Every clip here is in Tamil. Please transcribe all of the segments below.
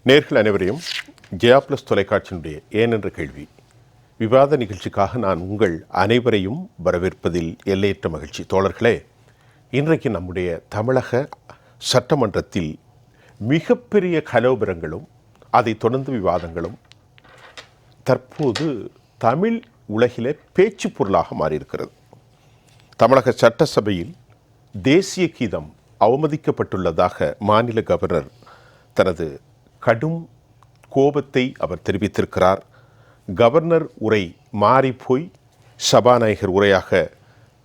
நேர்கள் அனைவரையும் ஜெயா பிளஸ் தொலைக்காட்சியினுடைய ஏனென்ற கேள்வி விவாத நிகழ்ச்சிக்காக நான் உங்கள் அனைவரையும் வரவேற்பதில் எல்லையற்ற மகிழ்ச்சி. தோழர்களே, இன்றைக்கு நம்முடைய தமிழக சட்டமன்றத்தில் மிகப்பெரிய கலோபரங்களும் அதை தொடர்ந்து விவாதங்களும் தற்போது தமிழ் உலகிலே பேச்சு பொருளாக மாறியிருக்கிறது. தமிழக சட்டசபையில் தேசிய கீதம் அவமதிக்கப்பட்டுள்ளதாக மாநில கவர்னர் தனது கடும் கோபத்தை அவர் தெரிவித்திருக்கிறார். கவர்னர் உரை மாறிப்போய் சபாநாயகர் உரையாக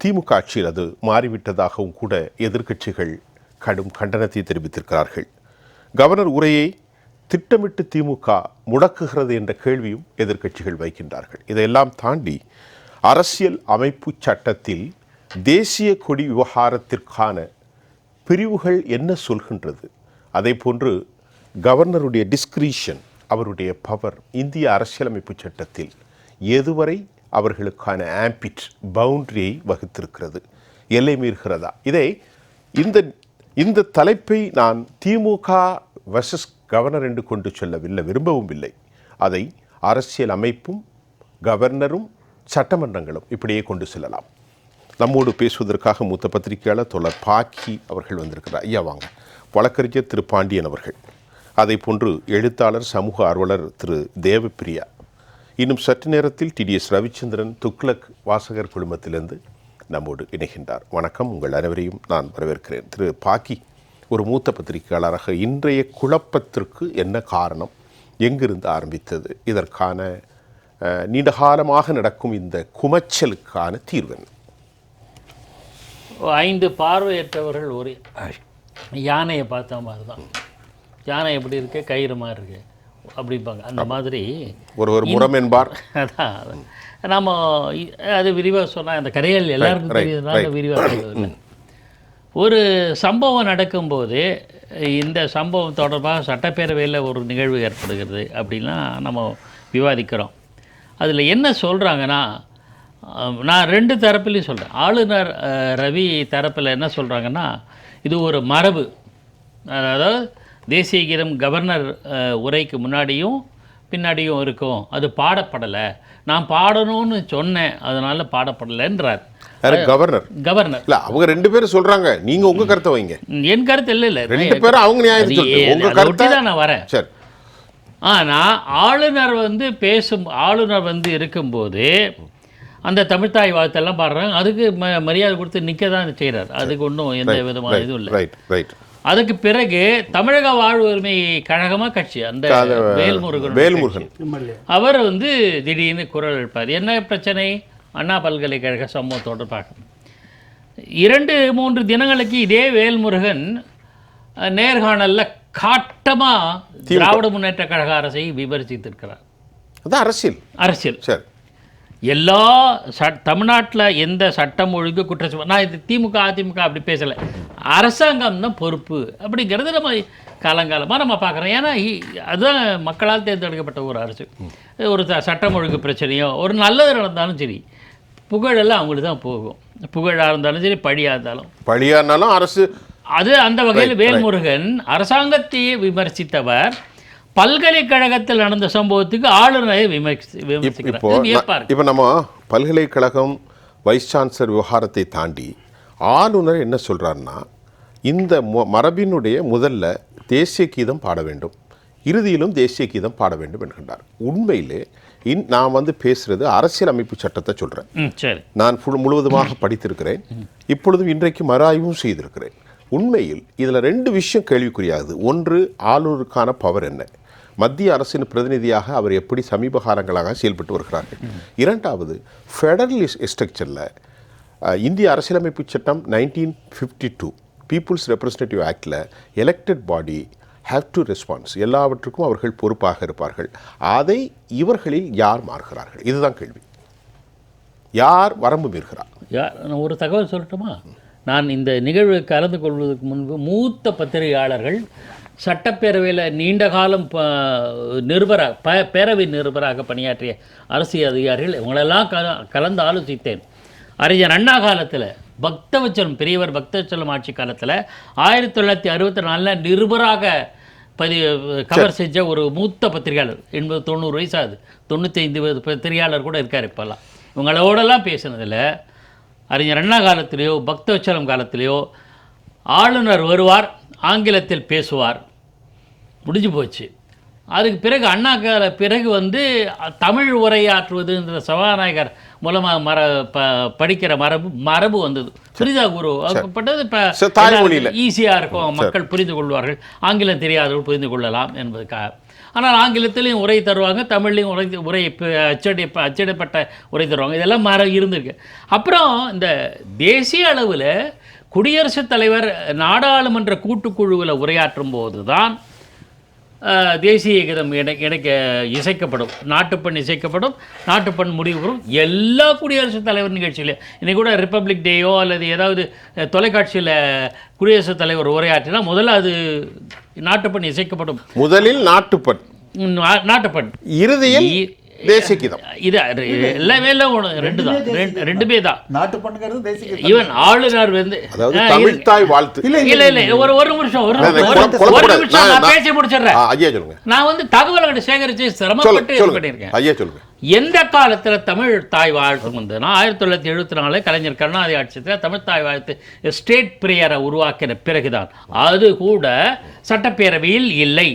திமுக ஆட்சியில் அது மாறிவிட்டதாகவும் கூட எதிர்க்கட்சிகள் கடும் கண்டனத்தை தெரிவித்திருக்கிறார்கள். கவர்னர் உரையை திட்டமிட்டு திமுக முடக்குகிறது என்ற கேள்வியும் எதிர்க்கட்சிகள் வைக்கின்றார்கள். இதையெல்லாம் தாண்டி அரசியல் அமைப்பு சட்டத்தில் தேசிய கொடி விவகாரத்திற்கான பிரிவுகள் என்ன சொல்கின்றது, அதே போன்று கவர்னருடைய டிஸ்கிரிஷன், அவருடைய பவர் இந்திய அரசியலமைப்பு சட்டத்தில் எதுவரை அவர்களுக்கான ஆம்பிட் பவுண்டரியை வகுத்திருக்கிறது, எல்லை மீறுகிறதா? இதை இந்த தலைப்பை நான் திமுக வர்சஸ் கவர்னர் என்று கொண்டு செல்லவில்லை, விரும்பவும் இல்லை. அதை அரசியல் அமைப்பும் கவர்னரும் சட்டமன்றங்களும் இப்படியே கொண்டு செல்லலாம். நம்மோடு பேசுவதற்காக மூத்த பத்திரிகையாளர் தோழர் பாக்கி அவர்கள் வந்திருக்கிறார். ஐயா வாங்க. வழக்கறிஞர் திரு பாண்டியன் அவர்கள், அதை போன்று எழுத்தாளர் சமூக ஆர்வலர் திரு தேவப்பிரியா, இன்னும் சற்று நேரத்தில் டிடிஎஸ் ரவிச்சந்திரன் துக்ளக் வாசகர் குழுமத்திலிருந்து நம்மோடு இணைகின்றார். வணக்கம், உங்கள் அனைவரையும் நான் வரவேற்கிறேன். திரு பாக்கி, ஒரு மூத்த பத்திரிகையாளராக இன்றைய குழப்பத்திற்கு என்ன காரணம், எங்கிருந்து ஆரம்பித்தது, இதற்கான நீண்டகாலமாக நடக்கும் இந்த குமச்சலுக்கான தீர்வு என்ன? 5 பார்வையற்றவர்கள் ஒரு யானையை பார்த்த மாதிரி தான். யானை எப்படி இருக்கு, கயிறு மாதிரி இருக்கு அப்படிம்பாங்க. அந்த மாதிரி ஒரு முறம் என்பார். அதான் நம்ம அது விரிவாக சொன்னால் அந்த கதைகள் எல்லாருக்கும் தெரியுதுனால விரிவாக சொல்வதில்லை. ஒரு சம்பவம் நடக்கும்போது இந்த சம்பவம் தொடர்பாக சட்டப்பேரவையில் ஒரு நிகழ்வு ஏற்படுகிறது அப்படின்னா நம்ம விவாதிக்கிறோம். அதில் என்ன சொல்கிறாங்கன்னா, நான் 2 தரப்புலையும் சொல்கிறேன். ஆளுநர் ரவி தரப்பில் என்ன சொல்கிறாங்கன்னா, இது ஒரு மரபு, அதாவது தேசிய கீதம் கவர்னர் உரைக்கு முன்னாடியும் பின்னாடியும் இருக்கும், அது பாடப்படலை, நான் பாடணும்னு சொன்னேன் அதனால் பாடப்படலைன்றார் கவர்னர். கவர்னர் இல்ல, அவங்க 2 பேரும் சொல்றாங்க, நீங்க உங்க கருத்தை வைங்க. என் கருத்து இல்லை 2 பேரும் அவங்க நியாயத்தை தான் நான் வரேன். சரி, ஆனால் ஆளுநர் ஆளுநர் இருக்கும்போது அந்த தமிழ்த்தாய் வாழ்த்தெல்லாம் பாடுறாங்க, அதுக்கு மரியாதை கொடுத்து நிற்க தான் செய்கிறார். அதுக்கு ஒன்றும் எந்த விதமான இதுவும் இல்லை. அதுக்கு பிறகு தமிழக வாழ்வு உரிமை கழகமாக கட்சி அந்த வேல்முருகன் அவர் திடீர்னு குரல் எழுப்பார். என்ன பிரச்சனை? அண்ணா பல்கலைக்கழக சம்பவம் தொடர்பாக 2-3 தினங்களுக்கு இதே வேல்முருகன் நேர்காணலில் காட்டமாக திராவிட முன்னேற்ற கழக அரசை விமர்சித்திருக்கிறார். அதான் அரசியல். சரி, எல்லா தமிழ்நாட்டில் எந்த சட்டம் ஒழுங்கு குற்றம், நான் இது திமுக அதிமுக அப்படி பேசலை, அரசாங்கம் தான் பொறுப்பு அப்படிங்கிறது நம்ம காலங்காலமாக நம்ம பார்க்குறோம். ஏன்னா அதுதான் மக்களால் தேர்ந்தெடுக்கப்பட்ட ஒரு அரசு. ஒரு சட்டம் ஒழுங்கு பிரச்சனையோ ஒரு நல்லது நடந்தாலும் சரி, புகழெல்லாம் அவங்களுக்கு தான் போகும். புகழாக இருந்தாலும் சரி, பழியாக இருந்தாலும் அரசு. அது அந்த வகையில் வேல்முருகன் அரசாங்கத்தையே விமர்சித்தவர் பல்கலைக்கழகத்தில் நடந்த சம்பவத்துக்கு ஆளுநரை விமர்சிக்கிறார். இப்போ நம்ம பல்கலைக்கழகம் வைஸ் சான்சலர் விவகாரத்தை தாண்டி ஆளுநர் என்ன சொல்கிறாருன்னா, இந்த மரபினுடைய முதல்ல தேசிய கீதம் பாட வேண்டும், இறுதியிலும் தேசிய கீதம் பாட வேண்டும் என்கின்றார். உண்மையிலே நான் பேசுகிறது அரசியல் அமைப்பு சட்டத்தை சொல்கிறேன். நான் முழுவதுமாக படித்திருக்கிறேன், இப்பொழுதும் இன்றைக்கு மறுஆய்வும் செய்திருக்கிறேன். உண்மையில் இதில் 2 விஷயம் கேள்விக்குறியாகுது. ஒன்று, ஆளுநருக்கான பவர் என்ன, மத்திய அரசின் பிரதிநிதியாக அவர் எப்படி சமீப காலங்களாக செயல்பட்டு வருகிறார்கள். 2வது, ஃபெடரல் ஸ்ட்ரக்சரில் இந்திய அரசியலமைப்பு சட்டம் 1952 பீப்புள்ஸ் ரெப்ரசன்டேட்டிவ் ஆக்டில் elected body have to response, எல்லாவற்றுக்கும் அவர்கள் பொறுப்பாக இருப்பார்கள். அதை இவர்களில் யார் மாறுகிறார்கள்? இதுதான் கேள்வி. யார் வரம்பு மீறுகிறார்? ஒரு தகவல் சொல்லட்டுமா? நான் இந்த நிகழ்வு கலந்து கொள்வதற்கு முன்பு மூத்த பத்திரிகையாளர்கள், சட்டப்பேரவையில் நீண்ட காலம் பேரவை நிருபராக பணியாற்றிய அரசியல் அதிகாரிகள் இவங்களெல்லாம் கலந்து ஆலோசித்தேன். அறிஞர் அண்ணா காலத்தில் பக்தவச்சலம், பெரியவர் பக்தவச்சலம் ஆட்சி காலத்தில் 1964 நிருபராக கவர் செஞ்ச ஒரு மூத்த பத்திரிகையாளர் 80-90 வயசாகுது, 95 பத்திரிகையாளர் கூட இருக்கார் இப்போல்லாம். இவங்களோடலாம் பேசுனதில் அறிஞர் அண்ணா காலத்திலேயோ பக்தவச்சலம் காலத்திலேயோ ஆளுநர் வருவார், ஆங்கிலத்தில் பேசுவார், முடிஞ்சு போச்சு. அதுக்கு பிறகு அண்ணா கால பிறகு தமிழ் உரையாற்றுவதுன்ற சபாநாயகர் மூலமாக படிக்கிற மரபு வந்தது. புரிதா குரு பட்டது இப்போ ஈஸியாக இருக்கும், மக்கள் புரிந்து கொள்வார்கள், ஆங்கிலம் தெரியாதவர்கள் புரிந்து கொள்ளலாம் என்பதுக்காக. ஆனால் ஆங்கிலத்திலையும் உரை தருவாங்க, தமிழ்லையும் உரை அச்சடிப்பட்ட உரை தருவாங்க. இதெல்லாம் இருந்திருக்கு. அப்புறம் இந்த தேசிய அளவில் குடியரசுத் தலைவர் நாடாளுமன்ற கூட்டுக்குழுவில் உரையாற்றும் போது தான் தேசிய கீதம் இசைக்கப்படும், நாட்டுப்பண் இசைக்கப்படும், நாட்டுப்பண் முடிவு பெறும் எல்லா குடியரசுத் தலைவர் நிகழ்ச்சியிலையும். இன்றைக்கி கூட ரிப்பப்ளிக் டேயோ அல்லது ஏதாவது தொலைக்காட்சியில் குடியரசுத் தலைவர் உரையாற்றினா முதல்ல அது நாட்டுப்பண் இசைக்கப்படும். முதலில் நாட்டுப்பண், இறுதியில் தேசிய கீதம். இது எல்லாமே ரெண்டுமே தான். நாட்டுப்பண்ணுங்கிறது தேசிய கீதம். ஈவன் ஆளுநர் தமிழ்த்தாய் வாழ்த்து. இல்ல ஒரு நிமிஷம் நான் பேசி முடிச்சிடுறேன். நான் தகவல்களை சேகரிச்சு சிரமப்பட்டு பண்ணியிருக்கேன். ஐயா சொல்லுங்க. எந்த காலத்துல தமிழ் தாய் வாழ்த்து வந்ததுன்னா 1974 கலைஞர் கருணாநிதி ஆட்சியத்தில் தமிழ் தாய் வாழ்த்து ஸ்டேட் பிரேயரை உருவாக்கின பிறகுதான். அது கூட சட்டப்பேரவையில் இல்லை.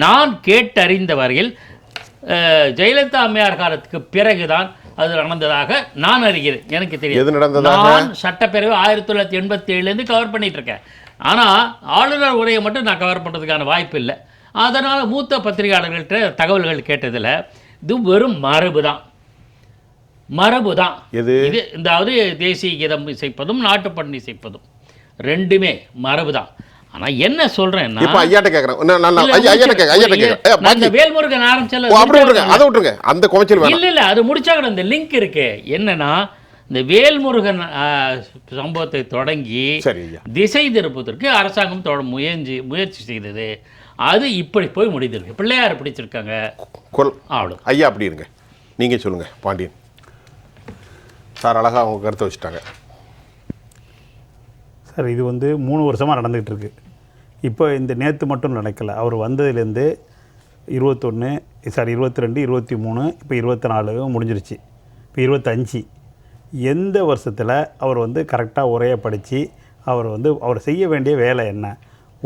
நான் கேட்டறிந்த வரையில் ஜெயலலிதா அம்மையார் காலத்துக்கு பிறகுதான் அது நடந்ததாக நான் அறிகிறேன். எனக்கு தெரியும். நான் சட்டப்பேரவை 1987 கவர் பண்ணிட்டு இருக்கேன். ஆனால் ஆளுநர் உரையை மட்டும் நான் கவர் பண்ணுறதுக்கான வாய்ப்பு இல்லை. அதனால் மூத்த பத்திரிகையாளர்கள்ட்ட தகவல்கள் கேட்டதில் இது வெறும் மரபு தான். இது அதாவது தேசிய கீதம் இசைப்பதும் நாட்டுப்பண் இசைப்பதும் ரெண்டுமே மரபு தான். ஆனா என்ன சொல்றேன்னா இப்ப ஐயாட்ட கேக்குறேன். அந்த வேல்முருகன் ஆரம்பிச்சல அதை விட்டுருங்க. அந்த கோச்சல் இல்ல அது முடிச்சா கூட அந்த லிங்க் இருக்கு. என்னன்னா இந்த வேல்முருகன் சம்பவத்தை தொடங்கி திசை திருப்பதற்கு அரசாங்கம் முயற்சி செய்தது. அது இப்படி போய் முடிந்திருக்கு. பிள்ளையார் பிடிச்சிருக்காங்க. அவ்வளோ. ஐயா அப்படி இருங்க, நீங்க சொல்லுங்க. பாண்டியன் சார் அழகா அவங்க கருத்தை வச்சுட்டாங்க. சார் இது 3 வருஷமாக நடந்துகிட்டு இருக்கு. இப்போ இந்த நேற்று மட்டும் நடக்கலை. அவர் வந்ததுலேருந்து 22, 23, இப்போ 24 முடிஞ்சிருச்சு. இப்போ 25. எந்த வருஷத்தில் அவர் கரெக்டாக உரையை படித்து அவர் செய்ய வேண்டிய வேலை என்ன,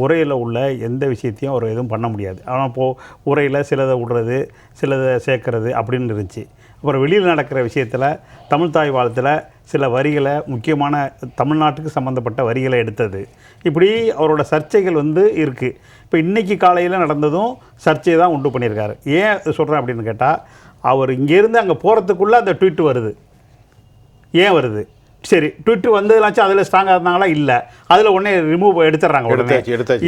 உரையில் உள்ள எந்த விஷயத்தையும் அவர் எதுவும் பண்ண முடியாது. ஆனால் இப்போது உரையில் சிலதை விடுறது, சிலதை சேர்க்கறது அப்படின்னு இருந்துச்சு. அப்புறம் வெளியில் நடக்கிற விஷயத்தில் தமிழ்த்தாய் வாழ்த்தில் சில வரிகளை, முக்கியமான தமிழ்நாட்டுக்கு சம்மந்தப்பட்ட வரிகளை எடுத்தது, இப்படி அவரோட சர்ச்சைகள் இருக்குது. இப்போ இன்றைக்கி காலையில் நடந்ததும் சர்ச்சையை தான் உண்டு பண்ணியிருக்காரு. ஏன் சொல்கிறேன் அப்படின்னு கேட்டால், அவர் இங்கேருந்து அங்கே போகிறதுக்குள்ளே அந்த ட்வீட்டு வருது. ஏன் வருது? சரி, ட்விட்டு வந்ததுலாச்சும் அதில் ஸ்ட்ராங்காக இருந்தாங்களா? இல்லை, அதில் உடனே ரிமூவ் எடுத்துடுறாங்க. உடனே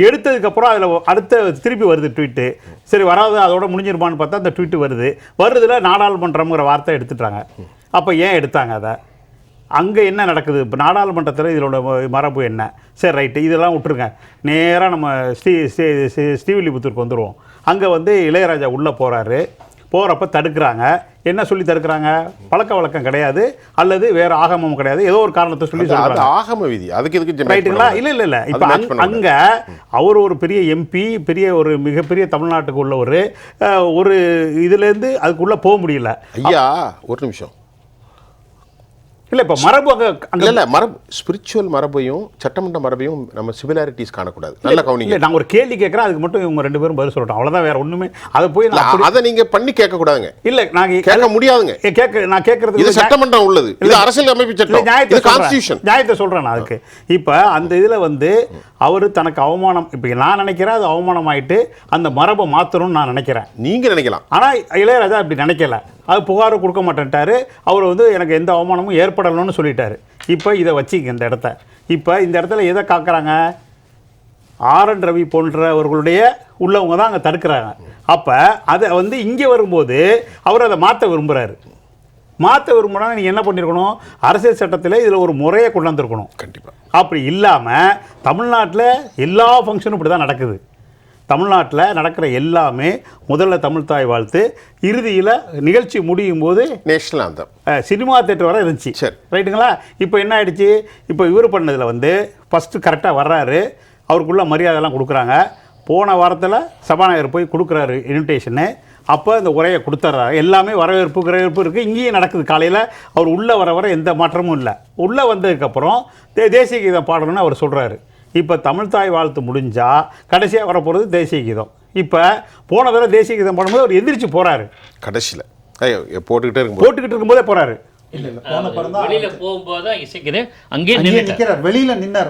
எடுத்ததுக்கப்புறம் அதில் அடுத்த திருப்பி வருது ட்வீட்டு. சரி, வராது, அதோட முடிஞ்சிருமான்னு பார்த்தா அந்த ட்வீட்டு வருதுல நாடாளுமன்றம்ங்கிற வார்த்தை எடுத்துட்டாங்க. அப்போ ஏன் எடுத்தாங்க அதை? அங்கே என்ன நடக்குது? இப்போ நாடாளுமன்றத்தில் இதோட மரபு என்ன? சரி, ரைட்டு, இதெல்லாம் விட்டுருங்க. நேராக நம்ம ஸ்ரீவில்லிபுத்தூருக்கு வந்துடுவோம். அங்கே இளையராஜா உள்ளே போகிறப்ப தடுக்கிறாங்க. என்ன சொல்லி தடுக்கிறாங்க? பழக்க வழக்கம் கிடையாது, அல்லது வேறு ஆகமம் கிடையாது, ஏதோ ஒரு காரணத்தை சொல்லி சொல்கிறாங்க. ஆகம விதி அதுக்கு ரைட்டுங்களா? இல்லை. இப்போ அங்கே அவர் ஒரு பெரிய எம்பி, ஒரு மிகப்பெரிய தமிழ்நாட்டுக்கு உள்ள ஒரு இதுலேருந்து அதுக்குள்ளே போக முடியல. ஐயா ஒரு நிமிஷம். இல்லை, இப்போ மரபு அங்கே இல்லை, மரபு ஸ்பிரிச்சுவல் மரபையும் சட்டமன்ற மரபையும் நம்ம சிமிலாரிட்டிஸ் காணக்கூடாது. நல்ல கவனிங்க. நான் ஒரு கேள்வி கேட்குறேன், அதுக்கு மட்டும் இவங்க 2 பேரும் பதில் சொல்லட்டும், அவ்வளோதான். வேற ஒன்றுமே அதை போய் அதை நீங்கள் பண்ணி கேட்கக்கூடாதுங்க. இல்லை, நாங்கள் கேட்க முடியாதுங்க. நான் கேட்கறது இது சட்டமன்றம் உள்ளது, இது அரசியல் அமைப்பு சட்டம், நியாயத்தை சொல்கிறேன் நான் அதுக்கு. இப்போ அந்த இதில் அவர் தனக்கு அவமானம், இப்போ நான் நினைக்கிறேன் அது அவமானம் ஆகிட்டு அந்த மரபை மாற்றணும்னு நான் நினைக்கிறேன். நீங்கள் நினைக்கலாம். ஆனால் இளையராஜா அப்படி நினைக்கல. அது புகாரை கொடுக்க மாட்டேன்ட்டார். அவர் எனக்கு எந்த அவமானமும் ஏற்படணும்னு சொல்லிட்டாரு. இப்போ இதை வச்சுக்க இந்த இடத்த. இப்போ இந்த இடத்துல எதை காக்குறாங்க? ஆர்.என். ரவி போன்றவர்களுடைய உள்ளவங்க தான் அங்கே தடுக்கிறாங்க. அப்போ அதை இங்கே வரும்போது அவர் அதை மாற்ற விரும்புகிறாரு. மாற்ற விரும்பினா நீங்கள் என்ன பண்ணியிருக்கணும்? அரசியல் சட்டத்தில் இதில் ஒரு முறையை கொண்டு வந்திருக்கணும். கண்டிப்பாக. அப்படி இல்லாமல் தமிழ்நாட்டில் எல்லா ஃபங்க்ஷனும் இப்படி தான் நடக்குது. தமிழ்நாட்டில் நடக்கிற எல்லாமே முதல்ல தமிழ்த்தாய் வாழ்த்து, இறுதியில் நிகழ்ச்சி முடியும் போது நேஷனல் ஆந்தம், சினிமா தேட்டர் வர இருந்துச்சு. சரி, ரைட்டுங்களா? இப்போ என்ன ஆகிடுச்சு? இப்போ இவர் பண்ணதில் ஃபஸ்ட்டு கரெக்டாக வர்றாரு, அவருக்குள்ள மரியாதைலாம் கொடுக்குறாங்க. போன வாரத்தில் சபாநாயகர் போய் கொடுக்குறாரு இன்விடேஷனு. அப்போ இந்த உரையை கொடுத்துட்றாரு. எல்லாமே வரவேற்பு இருக்குது. இங்கேயும் நடக்குது. காலையில் அவர் உள்ளே வர எந்த மாற்றமும் இல்லை. உள்ளே வந்ததுக்கப்புறம் தேசிய கீதம் பாடணும்னு அவர் சொல்கிறாரு. இப்போ தமிழ்தாய் வாழ்த்து முடிஞ்சால் கடைசியாக வரப்போகிறது தேசிய கீதம். இப்போ போன தடவை தேசிய கீதம் பாடும்போது அவர் எந்திரிச்சு போகிறாரு. கடைசியில் போட்டுக்கிட்டே இருக்கும்போதே போகிறாரு. வெளியில போகும்போது தான் இசைக்குது. அங்கே நிக்கிறார். வெளியில நின்னார்.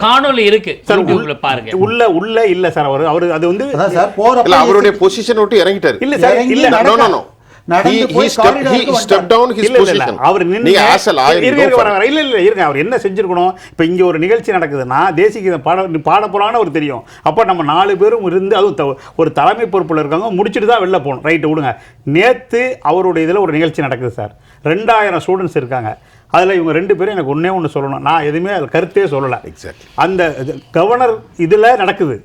காணொளி இருக்கு, பாருங்க. உள்ள இல்ல சார். அவரு அது வந்து சார் போற அவருடைய பொசிஷன் விட்டு இறங்கிட்டாரு. இல்ல சார், இல்ல அவர் என்ன செஞ்சிருக்கணும்? இப்ப இங்க ஒரு நிகழ்ச்சி நடக்குதுன்னா தேசிய கீதம் பாட போறான்னு அவர் தெரியும். அப்ப நம்ம 4 பேரும் இருந்து, அது ஒரு தலைமை பொறுப்புல இருக்காங்க, முடிச்சுட்டு தான் வெளில போகணும். ரைட்டு விடுங்க. நேத்து அவருடைய இதுல ஒரு நிகழ்ச்சி நடக்குது சார். 2000 ஸ்டூடெண்ட்ஸ் இருக்காங்க. அதில் இவங்க 2 பேரும் எனக்கு ஒன்று சொல்லணும். நான் எதுவுமே அது கருத்தே சொல்லலை. அந்த கவர்னர் இதில் நடக்குது.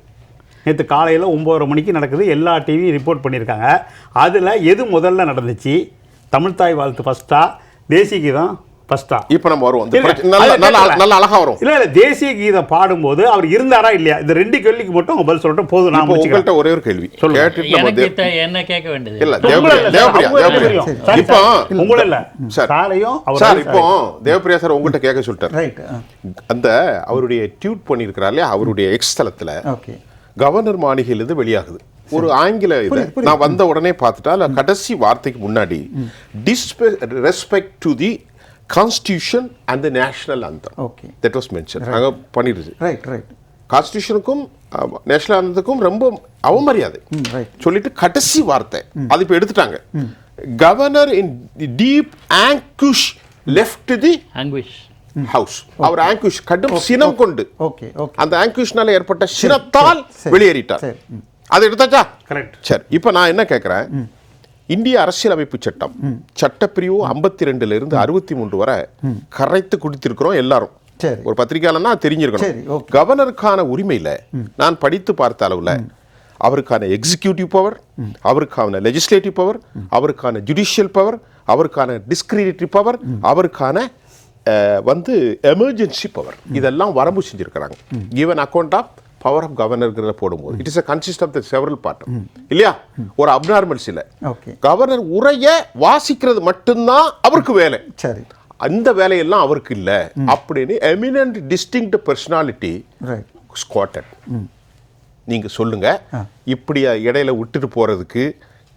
நேற்று காலையில் 9:30 மணிக்கு நடக்குது. எல்லா டிவி ரிப்போர்ட் பண்ணியிருக்காங்க. அதில் எது முதல்ல நடந்துச்சு? தமிழ்தாய் வாழ்த்து ஃபஸ்ட்டா, தேசிய கீதம் ஃபஸ்ட்டா? இப்போ நம்ம வருவோம், நல்ல அழகாக வரும். இல்லை தேசிய கீதம் பாடும்போது அவர் இருந்தாரா இல்லையா? இந்த 2 கேள்விக்கு மட்டும் அவங்க பதில் சொல்லிட்டு போதும். நான் உங்கள்கிட்ட ஒரே ஒரு கேள்வி என்ன கேட்க வேண்டியது இல்லை. இப்போ உங்களை இல்லை சாரையும் சார், இப்போ தேவப்பிரியா சார் உங்கள்கிட்ட கேட்க சொல்லிட்டார். அந்த அவருடைய ட்வீட் பண்ணியிருக்கிறார் இல்லையா, அவருடைய எக்ஸ் தளத்தில் கவர்னர் மாளிகையிலிருந்து வெளியாகுது ஒரு ஆங்கில இதை. நான் வந்த உடனே பார்த்துட்டா கடைசி வார்த்தைக்கு முன்னாடி respect to the constitution and the national அந்தம் தட் வாஸ் மென்ஷன். அங்கே பண்ணிடுச்சு. கான்ஸ்டிடியூஷனுக்கும் நேஷனல் அந்தத்துக்கும் ரொம்ப அவமரியாதை சொல்லிட்டு கடைசி வார்த்தை அது இப்போ எடுத்துட்டாங்க. Governor in deep anguish left the house. அவர் ஆங்குஷ் கடும் சினம் கொண்டு அந்த ஆங்குஷ்னால ஏற்பட்ட சினத்தால் வெளியேறிட்டார். அதை எடுத்தாச்சா? கரெக்ட். சரி, இப்போ நான் என்ன கேட்குறேன், இந்திய அரசியலமைப்பு சட்டம் சட்டப்பிரிவு 52 இருந்து 63 வரை கரைத்து குடித்திருக்கிறோம் எல்லாரும். ஒரு பத்திரிகையாளனா தெரிஞ்சிருக்கணும். கவர்னருக்கான உரிமையில நான் படித்து பார்த்த அளவுல அவருக்கான எக்ஸிக்யூட்டிவ் பவர், அவருக்கான லெஜிஸ்லேட்டிவ் பவர், அவருக்கான ஜுடிஷியல் பவர், அவருக்கான டிஸ்கிரிமினேட்டரி பவர், அவருக்கான எமர்ஜென்சி பவர், இதெல்லாம் வரம்பு செஞ்சிருக்கிறாங்க. Given account of power of கவர்னர்ங்கிறத போடும்போது it is consist of the several part இல்லையா? ஒரு அப்நார்மல்ஸ் இல்லை. கவர்னர் உரையை வாசிக்கிறது மட்டும்தான் அவருக்கு வேலை. சரி, அந்த வேலையெல்லாம் அவருக்கு இல்லை அப்படின்னு எமினன்ட் டிஸ்டிங்க்ட் பர்சனாலிட்டி ஸ்குவாட்டட். நீங்க சொல்லுங்க, இப்படி இடையில விட்டுட்டு போறதுக்கு,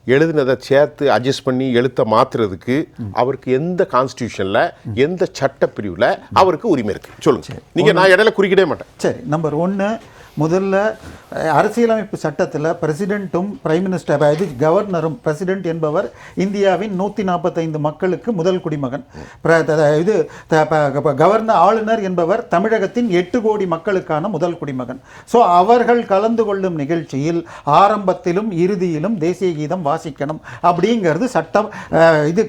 எழுதினதை சேர்த்து அட்ஜஸ்ட் பண்ணி எழுத்த மாத்துறதுக்கு அவருக்கு எந்த கான்ஸ்டிடியூஷன்ல எந்த சட்ட பிரிவுல அவருக்கு உரிமை இருக்கு? சொல்லுங்க. நீங்க நான் இடையில குறிக்கிடவே மாட்டேன். சரி, நம்பர் 1, முதல்ல அரசியலமைப்பு சட்டத்தில் பிரசிடென்ட்டும் பிரைம் மினிஸ்டர், இது கவர்னரும், பிரசிடென்ட் என்பவர் இந்தியாவின் 145 மக்களுக்கு முதல் குடிமகன். இது கவர்னர், ஆளுநர் என்பவர் தமிழகத்தின் 8 கோடி மக்களுக்கான முதல் குடிமகன். ஸோ அவர்கள் கலந்து கொள்ளும் நிகழ்ச்சியில் ஆரம்பத்திலும் இறுதியிலும் தேசிய கீதம் வாசிக்கணும் அப்படிங்கிறது சட்டம் இது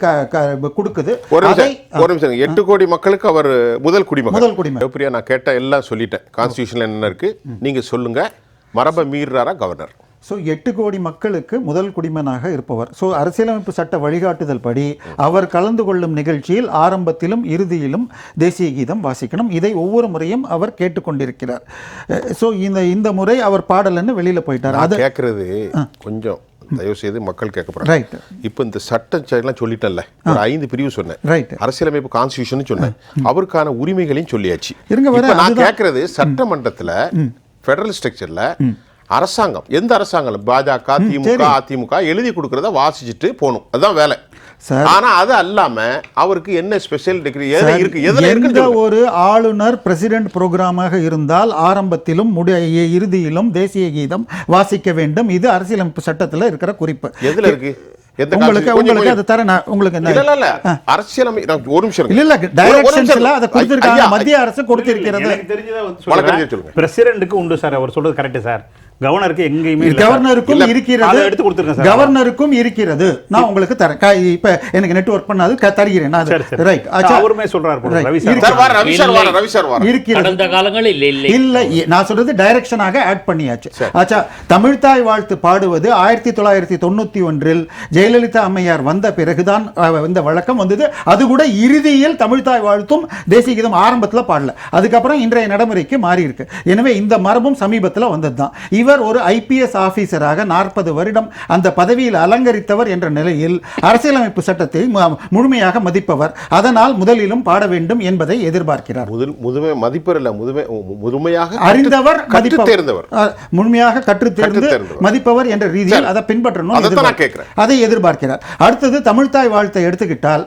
கொடுக்குது. ஒரு நிமிஷம், 8 கோடி மக்களுக்கு அவர் முதல் குடிமகன். நான் கேட்ட எல்லாம் சொல்லிட்டேன். கான்ஸ்டிடியூஷன்ல என்ன இருக்கு நீங்க சொல்லுங்க. மரபை மீறாரா கவர்னர்? ஸோ 8 கோடி மக்களுக்கு முதல் குடிமகனாக இருப்பவர். ஸோ அரசியலமைப்பு சட்ட வழிகாட்டுதல் படி அவர் கலந்து கொள்ளும் நிகழ்ச்சியில் ஆரம்பத்திலும் இறுதியிலும் தேசிய கீதம் வாசிக்கணும். இதை ஒவ்வொரு முறையும் அவர் கேட்டுக்கொண்டிருக்கிறார். ஸோ இந்த முறை அவர் பாடலன்னு வெளியில் போயிட்டார். அதை கேட்கறது கொஞ்சம் தயவு செய்து மக்கள் கேட்கப்படுறாங்க. இப்போ இந்த சட்டம் சொல்லிட்டேன்ல, ஒரு 5 பிரிவு சொன்னேன். அரசியலமைப்பு கான்ஸ்டிடியூஷன் சொன்னேன். அவருக்கான உரிமைகளையும் சொல்லியாச்சு. நான் கேட்கறது, சட்டமன்றத்தில் ஃபெடரல் ஸ்ட்ரக்சர்ல அரசாங்கம், எந்த அரசாங்கம், பாஜக, திமுக, அதிமுக எழுதி கொடுக்கறத வாசிச்சுட்டு போகணும், அதுதான் வேலை. ஆனா அது அல்லாம அவருக்கு என்ன ஸ்பெஷல் டிகிரி இருக்கு? ஒரு ஆளுநர் பிரசிடென்ட் புரோகிராமாக இருந்தால் ஆரம்பத்திலும் இறுதியிலும் தேசிய கீதம் வாசிக்க வேண்டும். இது அரசியலமைப்பு சட்டத்தில் இருக்கிற குறிப்பு. எதுல இருக்கு? உங்களுக்கு அது தர உங்களுக்கு அரசியலமை ஒரு நிமிஷம் இல்ல டைரக்ஷன்ஸ்ல அத கொடுத்திருக்காங்க. மத்திய அரசு கொடுத்திருக்கிறது. பிரசிடென்ட்க்கு உண்டு சார். அவர் சொல்றது கரெக்ட் சார். கவர்னருக்கு எங்கேயுமே இல்ல சார். கவர்னருக்கும் இருக்கிறது, அதை எடுத்து கொடுத்துருங்க சார். கவர்னருக்கும் இருக்கிறது. நான் உங்களுக்கு தரேன். இப்ப எனக்கு நெட்வொர்க் பண்ணாது தருகிறேன் நான். சரி, சரி. ரைட். அவருமே சொல்றாரு போல, ரவி சார். சார் வார ரவி சார் வார ரவி சார் வார இருக்கிறது. கடந்த காலங்களில் இல்லை இல்ல நான் சொல்றது டைரக்ஷனாக ஆட் பண்ணியாச்சு. ஆச்சா, தமிழ்தாய் வாழ்த்து பாடுவது 1991 ஜெயலலிதா அம்மையார் வந்த பிறகுதான் இந்த வழக்கம் வந்தது. அது கூட இறுதியில் தமிழ்தாய் வாழ்த்தும் தேசிய கீதம் ஆரம்பத்தில் பாடல, அதுக்கப்புறம் இன்றைய நடைமுறைக்கு மாறி இருக்கு. எனவே இந்த மரபும் சமீபத்தில் வந்ததுதான். இவர் ஒரு ஐபிஎஸ் ஆபீசராக 40 வருடம் அந்த பதவியில் அலங்கரித்தவர் என்ற நிலையில் அரசியலமைப்பு சட்டத்தை முழுமையாக மதிப்பவர். அதனால் முதலிலும் பாட வேண்டும் என்பதை எதிர்பார்க்கிறார். முதுமை மதிப்பர் இல்ல, முழுமையாக அறிந்தவர், கற்று தேர்ந்தவர், முழுமையாக கற்று தேர்ந்து மதிப்பவர் என்ற ரீதியில் அதை பின்பற்றணும், அதை எதிர்பார்க்கிறார். அடுத்தது தமிழ்தாய் வாழ்த்தை எடுத்துக்கிட்டால்,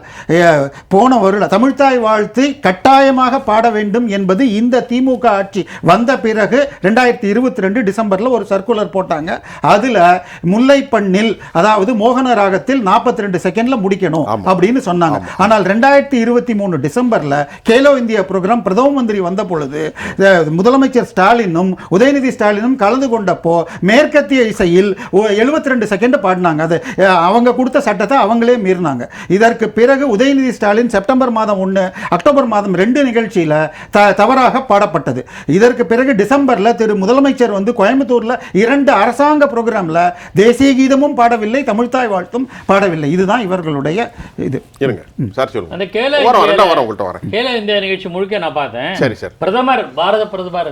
போன வருடம் தமிழ்தாய் வாழ்த்தை கட்டாயமாக பாட வேண்டும் என்பது இந்த திமுக ஆட்சி வந்த பிறகு 2022 டிசம்பர்ல ஒரு சர்க்குலர் போட்டாங்க. அதுல முல்லைப்பண்ணில், அதாவது மோகன ராகத்தில் 42 செகண்ட்ல முடிக்கணும் அப்படின்னு சொன்னாங்க. ஆனால் 2023 டிசம்பர்ல கேலோ இந்தியா புரோகிராம் பிரதம மந்திரி வந்த பொழுது முதலமைச்சர் ஸ்டாலினும் உதயநிதி ஸ்டாலினும் கலந்து கொண்டப்போ மேற்கத்திய இசையில் 72 செகண்ட் பாடினாங்க. அது அவங்க கொடுத்த சட்டத்தை அவங்களே மீறினாங்க. இதற்கு பிறகு உதயநிதி ஸ்டாலின் செப்டம்பர் மாதம் 1, அக்டோபர் மாதம் 2 நிகழ்ச்சியில தவறாக பாடப்பட்டது. இதற்கு பிறகு டிசம்பர்ல திரு முதலமைச்சர் வந்து கோயம்புத்தூர்ல 2 அரசாங்க புரோகிராம்ல தேசிய கீதமும் பாடவில்லை, தமிழ்தாய் வாழ்த்தும் பாடவில்லை. இதுதான் இவர்களுடைய இது. அந்த கேலோ இந்தியா நிகழ்ச்சி முழுக்க நான் பார்த்தேன். சரி சார். பாரத பிரதமர்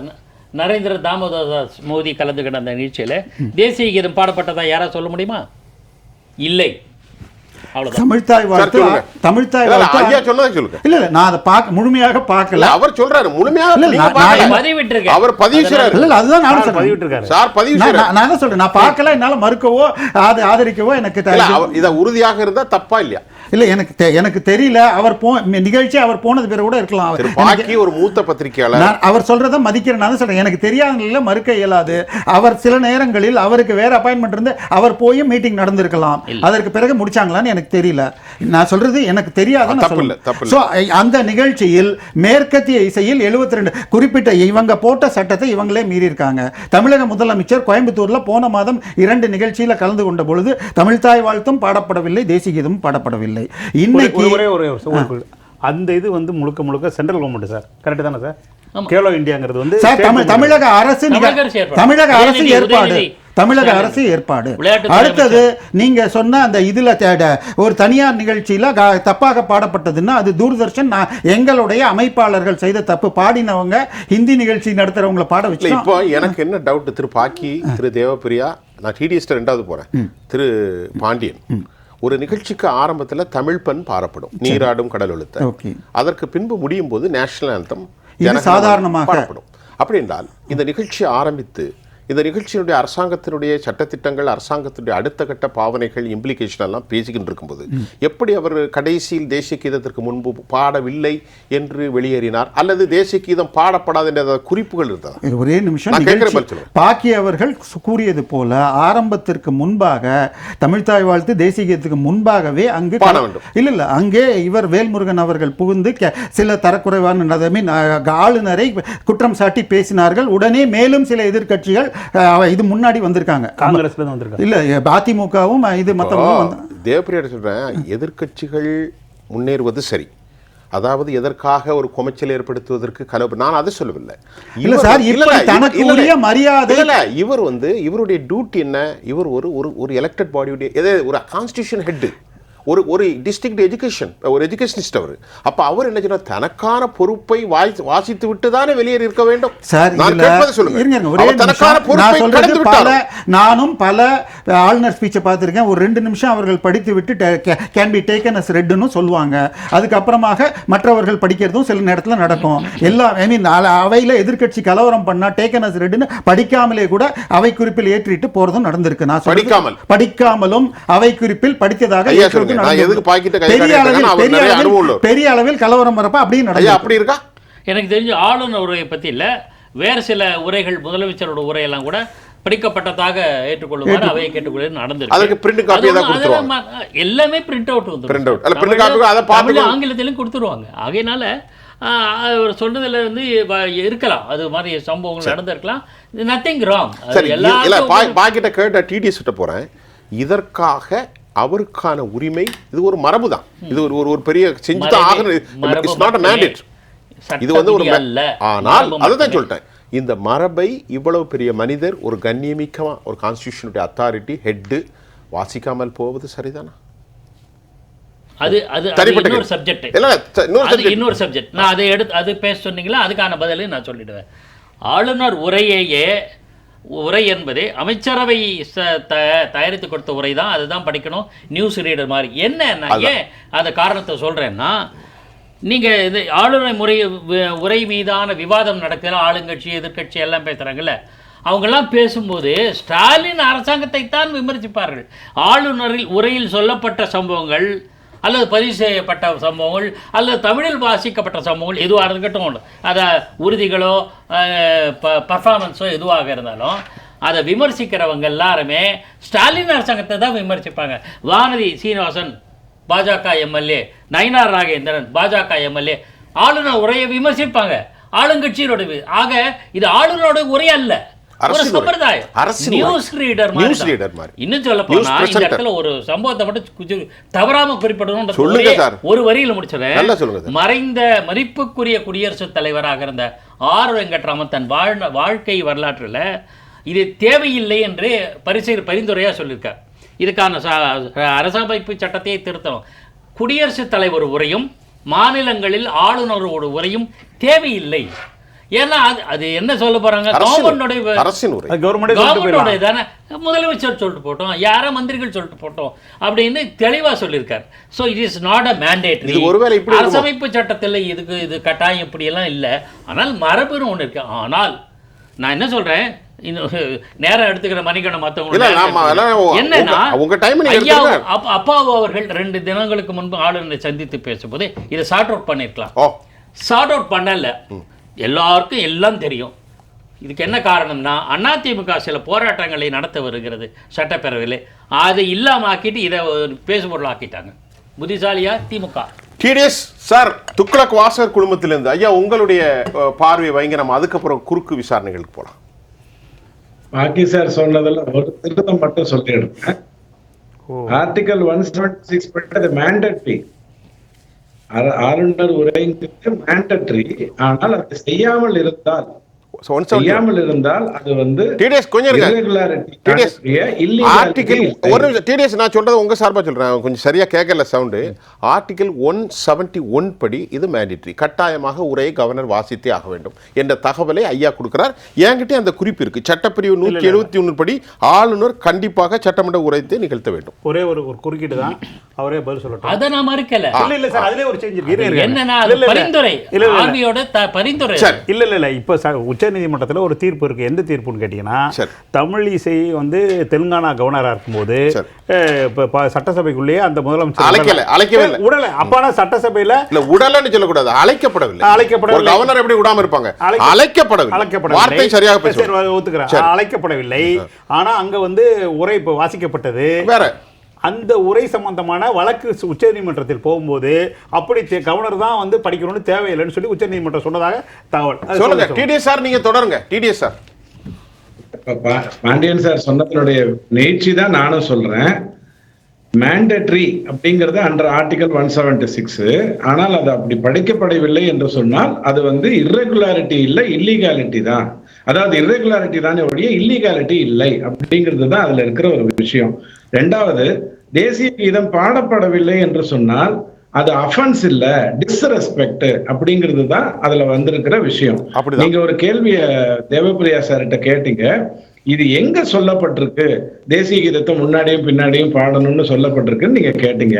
நரேந்திர தாமோதர் மோடி கலந்துக்கிட்ட அந்த நிகழ்ச்சியில தேசிய கீதம் பாடப்பட்டதா யாரா சொல்ல முடியுமா? இல்லை. தமிழ்தாய் வாழ்த்து, தமிழ்தாய் வாழ்த்து ஐயா சொன்னதை சொல்லுங்க. இல்ல நான் அதை முழுமையாக பார்க்கல. அவர் சொல்றாரு முழுமையாக பதிவிட்டிருக்காரு. அவர் பதிவு செய்றாரு. இல்ல அதுதான் நான் சொல்றேன். பதிவிட்டிருக்காரு சார், பதிவு செய்றாரு. நான் என்ன சொல்றேன், நான் பார்க்கல, என்னால மறுக்கவோ ஆதரிக்கவோ எனக்கு இத உறுதியாக இருந்தா தப்பா இல்லையா? இல்ல எனக்கு தெரியல. அவர் நிகழ்ச்சி அவர் போனது பேர் கூட இருக்கலாம். பாக்கி ஒரு மூத்த பத்திரிகையாளர் அவர் சொல்றத மதிக்கிறேன். நான் சொல்றேன், எனக்கு தெரியாத நிலையில மறுக்க இயலாது. அவர் சில நேரங்களில் அவருக்கு வேற அப்பாயின்மெண்ட் இருந்து அவர் போய் மீட்டிங் நடந்திருக்கலாம். அதற்கு பிறகு முடிச்சாங்களான்னு எனக்கு தெரியல. நான் சொல்றது எனக்கு தெரியாதுன்னு. அந்த நிகழ்ச்சியில் மேற்கத்திய இசையில் 72 குறிப்பிட்ட இவங்க போட்ட சட்டத்தை இவங்களே மீறி இருக்காங்க. தமிழக முதலமைச்சர் கோயம்புத்தூர்ல போன மாதம் 2 நிகழ்ச்சியில கலந்து கொண்ட பொழுது தமிழ்தாய் வாழ்த்தும் பாடப்படவில்லை, தேசிய கீதமும் பாடப்படவில்லை. இன்னைக்கு அந்த இது வந்து முழுக்க சென்ட்ரல் கவர்மெண்ட் சார், கரெக்ட் தானே சார்? கேலோ இந்தியாங்கிறது வந்து தமிழக அரசு ஏற்பாடு. அடுத்தது நீங்க சொன்ன அந்த இதுல ஒரு தனியார் நிகழ்ச்சியில தப்பாக பாடப்பட்டதுன்னா அது தூர்தர்ஷன் எங்களுடைய அமைப்பாளர்கள் செய்த தப்பு. பாடினவங்க ஹிந்தி நிகழ்ச்சி நடத்துறவங்களை பாட வச்சு. இப்போ எனக்கு என்ன டவுட், திரு பாக்கி, திரு தேவப்பிரியா, நான் டிடிஎஸ் 2வது போறேன், திரு பாண்டியன், ஒரு நிகழ்ச்சிக்கு ஆரம்பத்தில் தமிழ் பண் பாடப்படும், நீராடும் கடல் ஒழுத்த. அதற்கு பின்பு முடியும் போது நேஷனல் ஆந்தம் சாதாரணமாக பாடப்படும். அப்படி என்றால் இந்த நிகழ்ச்சி ஆரம்பித்து இந்த நிகழ்ச்சியினுடைய அரசாங்கத்தினுடைய சட்டத்திட்டங்கள், அரசாங்கத்தினுடைய அடுத்த கட்ட பாவனைகள், இம்ப்ளிகேஷன் எல்லாம் பேசிக்கிட்டு இருக்கும்போது எப்படி அவர் கடைசியில் தேசிய கீதத்திற்கு முன்பு பாடவில்லை என்று வெளியேறினார், அல்லது தேசிய கீதம் பாடப்படாத என்ற குறிப்புகள் இருந்ததா? ஒரே நிமிஷம். பாக்கி அவர்கள் கூறியது போல ஆரம்பத்திற்கு முன்பாக தமிழ்தாய் வாழ்த்து தேசிய கீதத்துக்கு முன்பாகவே அங்கு பாட வேண்டும். இல்ல அங்கே இவர் வேல்முருகன் அவர்கள் புகுந்து சில தரக்குறைவான ஆளுநரை குற்றம் சாட்டி பேசினார்கள். உடனே மேலும் சில எதிர்க்கட்சிகள் இது முன்னாடி வந்திருக்காங்க, காங்கிரஸ்ல வந்திருக்காங்க. இல்ல அதிமுகவும் இது மத்தவங்களும். தேவப்பிரியா சொல்றேன், எதிர்க்கட்சிகள் முன்னேறுவது சரி, அதாவது எதற்காக ஒரு குமைச்சல் ஏற்படுத்துவதற்கு நான் அதை சொல்லவில்லை. இல்ல சார், தனக்கு உரிய மரியாதை இல்ல, இவர் வந்து இவருடைய டியூட்டி என்ன, இவர் ஒரு எலெக்டட் பாடியுடைய ஒரு கான்ஸ்டிடியூஷன் ஹெட், ஒரு டிஸ்ட்ரிக்ட் எஜுகேஷன், ஒரு எஜுகேஷனிஸ்ட் அவர். அப்ப அவர் என்ன சொன்னார், தனக்கான பொறுப்பை வாசித்து விட்டு தானே வெளியேறி இருக்க வேண்டும். நானும் பல ஆளுநர் ஸ்பீச்சை பார்த்திருக்கேன். ஒரு 2 நிமிஷம் அவர்கள் படித்து விட்டு கேன் பி டேக்கன் அஸ் ரெட்னு சொல்லுவாங்க. அதுக்கப்புறமாக மற்றவர்கள் படிக்கிறதும் சில நேரத்தில் நடக்கும். எல்லாம் ஐ மீன் அவையில் எதிர்க்கட்சி கலவரம் பண்ணா டேக்கன் அஸ் ரெட்னு படிக்காமலே கூட அவை குறிப்பில் ஏற்றிட்டு போறதும் நடந்திருக்கு. நான் படிக்காமலும் அவை குறிப்பில் படித்ததாக பெரிய அளவில் கலவரம் வரப்ப அப்படி இருக்கா? எனக்கு தெரிஞ்ச ஆளுநர் உரையை பத்தி இல்ல, வேறு சில உரைகள், முதலமைச்சரோட உரையெல்லாம் கூட படிக்கப்பட்டதாக ஏற்றுக்கொள்ளுமாறு அவையை கேட்டுக்கொள்ள நடந்திருக்கு. எல்லாமே பிரிண்ட் அவுட் வந்து ஆங்கிலத்திலும் கொடுத்துருவாங்க. ஆகையினால அவர் சொன்னதுல வந்து இருக்கலாம், அது மாதிரி சம்பவங்கள் நடந்திருக்கலாம். Nothing wrong. சரி, பாக்கிட்ட கேட்ட டிடிஎஸ் கிட்ட போறேன். இதற்காக அவருக்கான உரிமை, இது ஒரு மரபு தான், இது ஒரு பெரிய செஞ்சுதான் ஆகணும். It's not a mandate. இது வந்து ஒரு ஆனால் அதுதான் சொல்லிட்டேன், இந்த மரபை இவ்வளவு பெரிய மனிதர் ஒரு கண்ணியமிக்கமா ஒரு கான்ஸ்டிடியூஷனுடைய அத்தாரிட்டி ஹெட் வாசிக்காமல் போவது சரிதானா? அது இன்னொரு சப்ஜெக்ட், இன்னொரு சப்ஜெக்ட். நான் அதை எடுத்து அது பேச சொன்னீங்களா, அதுக்கான பதிலை நான் சொல்லிடுவேன். ஆளுநர் உரை என்பதே அமைச்சரவை தயாரித்து கொடுத்த உரை தான், அதுதான் படிக்கணும், நியூஸ் ரீடர் மாதிரி. என்ன ஏன் அந்த காரணத்தை சொல்கிறேன்னா, நீங்கள் இது ஆளுநர் உரை மீதான விவாதம் நடக்கிற ஆளுங்கட்சி எதிர்கட்சி எல்லாம் பேசுகிறாங்கல்ல, அவங்கெல்லாம் பேசும்போது ஸ்டாலின் அரசாங்கத்தை தான் விமர்சிப்பார்கள். ஆளுநரில் உரையில் சொல்லப்பட்ட சம்பவங்கள் அல்லது பதிவு செய்யப்பட்ட சம்பவங்கள் அல்லது தமிழில் வாசிக்கப்பட்ட சம்பவங்கள் எதுவாக இருக்கட்டும், அதை உறுதிகளோ பர்ஃபார்மன்ஸோ எதுவாக இருந்தாலும் அதை விமர்சிக்கிறவங்க எல்லாருமே ஸ்டாலின் அரசாங்கத்தை தான் விமர்சிப்பாங்க. வானதி சீனிவாசன் பாஜக எம்எல்ஏ, நயினார் நாகேந்திரன் பாஜக எம்எல்ஏ ஆளுநர் உரையை விமர்சிப்பாங்க, ஆளுங்கட்சியோட. ஆக இது ஆளுநரோட உரை அல்ல, ஒரு சம்பிரதாயம், நியூஸ் ரீடர் மாதிரி. இன்னும் சொல்ல போனா இந்த இடத்துல ஒரு சம்பவத்தை மட்டும் தவறாம குறிப்பிடணும், ஒரு வரியில முடிச்சிடறேன். மறைந்த மதிப்புக்குரிய குடியரசுத் தலைவராக இருந்த ஆர் வெங்கட்ராமன் தன் வாழ்க்கை வரலாற்றுல இது தேவையில்லை என்று பரிந்துரையா சொல்லியிருக்கார். இதுக்கான அரசமைப்பு சட்டத்தை திருத்தணும். குடியரசுத் தலைவர் உரையும் மாநிலங்களில் ஆளுநரோட உரையும் தேவையில்லை. ஏன்னா அது என்ன சொல்ல போறாங்க, கவர்மெண்டோட தானே, முதலமைச்சர் சொல்லிட்டு போட்டோம், யாரோ மந்திரிகள் சொல்லிட்டு போட்டோம் அப்படின்னு தெளிவா சொல்லியிருக்காரு. So it is not a mandatory. அரசமைப்பு சட்டத்தில் இது கட்டாயம் இப்படியெல்லாம் இல்லை. ஆனால் மரபுன்னு ஒன்று இருக்கு. ஆனால் நான் என்ன சொல்றேன், நேரம் எடுத்துக்கிற மணிக்கணும் மற்றவங்க என்னன்னா, அப்பாவு அவர்கள் 2 தினங்களுக்கு முன்பு ஆளுநரை சந்தித்து பேசும்போது இதை சார்ட் அவுட் பண்ணிருக்கலாம். சார்ட் அவுட் பண்ணல, எல்லாருக்கும் எல்லாம் தெரியும். இதுக்கு என்ன காரணம்னா, அதிமுக சில போராட்டங்களை நடத்த வருகிறது சட்டப்பேரவையில், அதை இல்லாம ஆக்கிட்டு இதை பேசுபொருள் ஆக்கிட்டாங்க. புத்திசாலியா திமுக? டிடிஎஸ் சார், துக்ளக் வாசகர் குழுமத்திலிருந்து ஐயா உங்களுடைய பார்வை வைங்க, நம்ம அதுக்கப்புறம் குறுக்கு விசாரணைகளுக்கு போகலாம். பாக்கி சார் சொன்னதெல்லாம் ஒரு திருத்தம் மட்டும் சொல்லிடுறேன். ஆர்டிகல் 176 படி மேண்டட்ரி, ஆளுநர் உரைங்கிறது மேண்டட்ரி. ஆனால் அது செய்யாமல் இருந்தால் அது வந்து நான் சொல்றது உங்க சார்பா சொல்றேன், கொஞ்சம் சரியா கேட்கல சவுண்டு. ஆர்டிகல் 171 படி இது மேண்டேட்டரி, கட்டாயமாக உரையை கவர்னர் வாசித்தே ஆக வேண்டும் என்ற தகவலை ஐயா கொடுக்கிறார். என்கிட்ட அந்த குறிப்பு இருக்கு. சட்டப்பிரிவு 171 படி ஆளுநர் கண்டிப்பாக சட்டமன்ற உரைத்தை நிகழ்த்த வேண்டும். ஒரே ஒரு குறுக்கீடு தான், அவரே பதில் சொல்லட்டும். அத நான் மறுக்கல. இல்ல சார், அதுலயே ஒரு சேஞ்ச் இருக்கு. என்னன்னா பரிந்துரை, ஆர்பியோட பரிந்துரை. இல்ல இப்ப உச்ச நீதிமன்றத்தில் ஒரு தீர்ப்பு இருக்கு. எந்த தீர்ப்புன்னு கேட்டீங்கன்னா, தமிழ் இசை வந்து தெலுங்கானா கவர்னரா இருக்கும்போது சட்டசபைக்குள்ளேயே அந்த முதலமைச்சர் உடல அப்பானா சட்டசபையில உடலன்னு சொல்லக்கூடாது, அழைக்கப்படவில்லை. கவர்னர் எப்படி விடாம இருப்பாங்க? அழைக்கப்படவில்லை. ஆனா அங்க வந்து உரை வாசிக்கப்பட்டது வேற. அந்த உரை சம்பந்தமான வழக்கு உச்சநீதிமன்றத்தில் போகும்போது அப்படி கவர்னர் தான் வந்து படிக்கணும்னு தேவையில்லைன்னு சொல்லி உச்சநீதிமன்றம் சொன்னதாக தகவல். சொல்லுங்க டிடிஎஸ் சார், நீங்க தொடருங்க. டிடிஎஸ் சார், பாண்டியன் சார் சொன்னதனுடைய நீட்சி தான் நானும் சொல்றேன். மேண்டட்ரி அப்படிங்கிறது அண்டர் ஆர்டிகல் 176. ஆனால் அது அப்படி படிக்கப்படவில்லை என்று சொன்னால் அது வந்து இர்ரெகுலாரிட்டி இல்லை, இல்லீகாலிட்டி தான். அதாவது இர்ரெகுலாரிட்டி தானே ஒழிய இல்லீகாலிட்டி இல்லை அப்படிங்கிறது தான் அதுல இருக்கிற ஒரு விஷயம். 2வது, தேசிய கீதம் பாடப்படவில்லை என்று சொன்னால் அது அஃபென்ஸ் இல்ல, டிஸ்ரெஸ்பெக்ட் அப்படிங்கிறது தான் அதுல வந்திருக்கிற விஷயம். நீங்க ஒரு கேள்விய தேவப்பிரியா சார்கிட்ட கேட்டீங்க, இது எங்க சொல்லப்பட்டிருக்கு தேசிய கீதத்தை முன்னாடியும் பின்னாடியும் பாடணும்னு சொல்லப்பட்டிருக்குன்னு நீங்க கேட்டீங்க.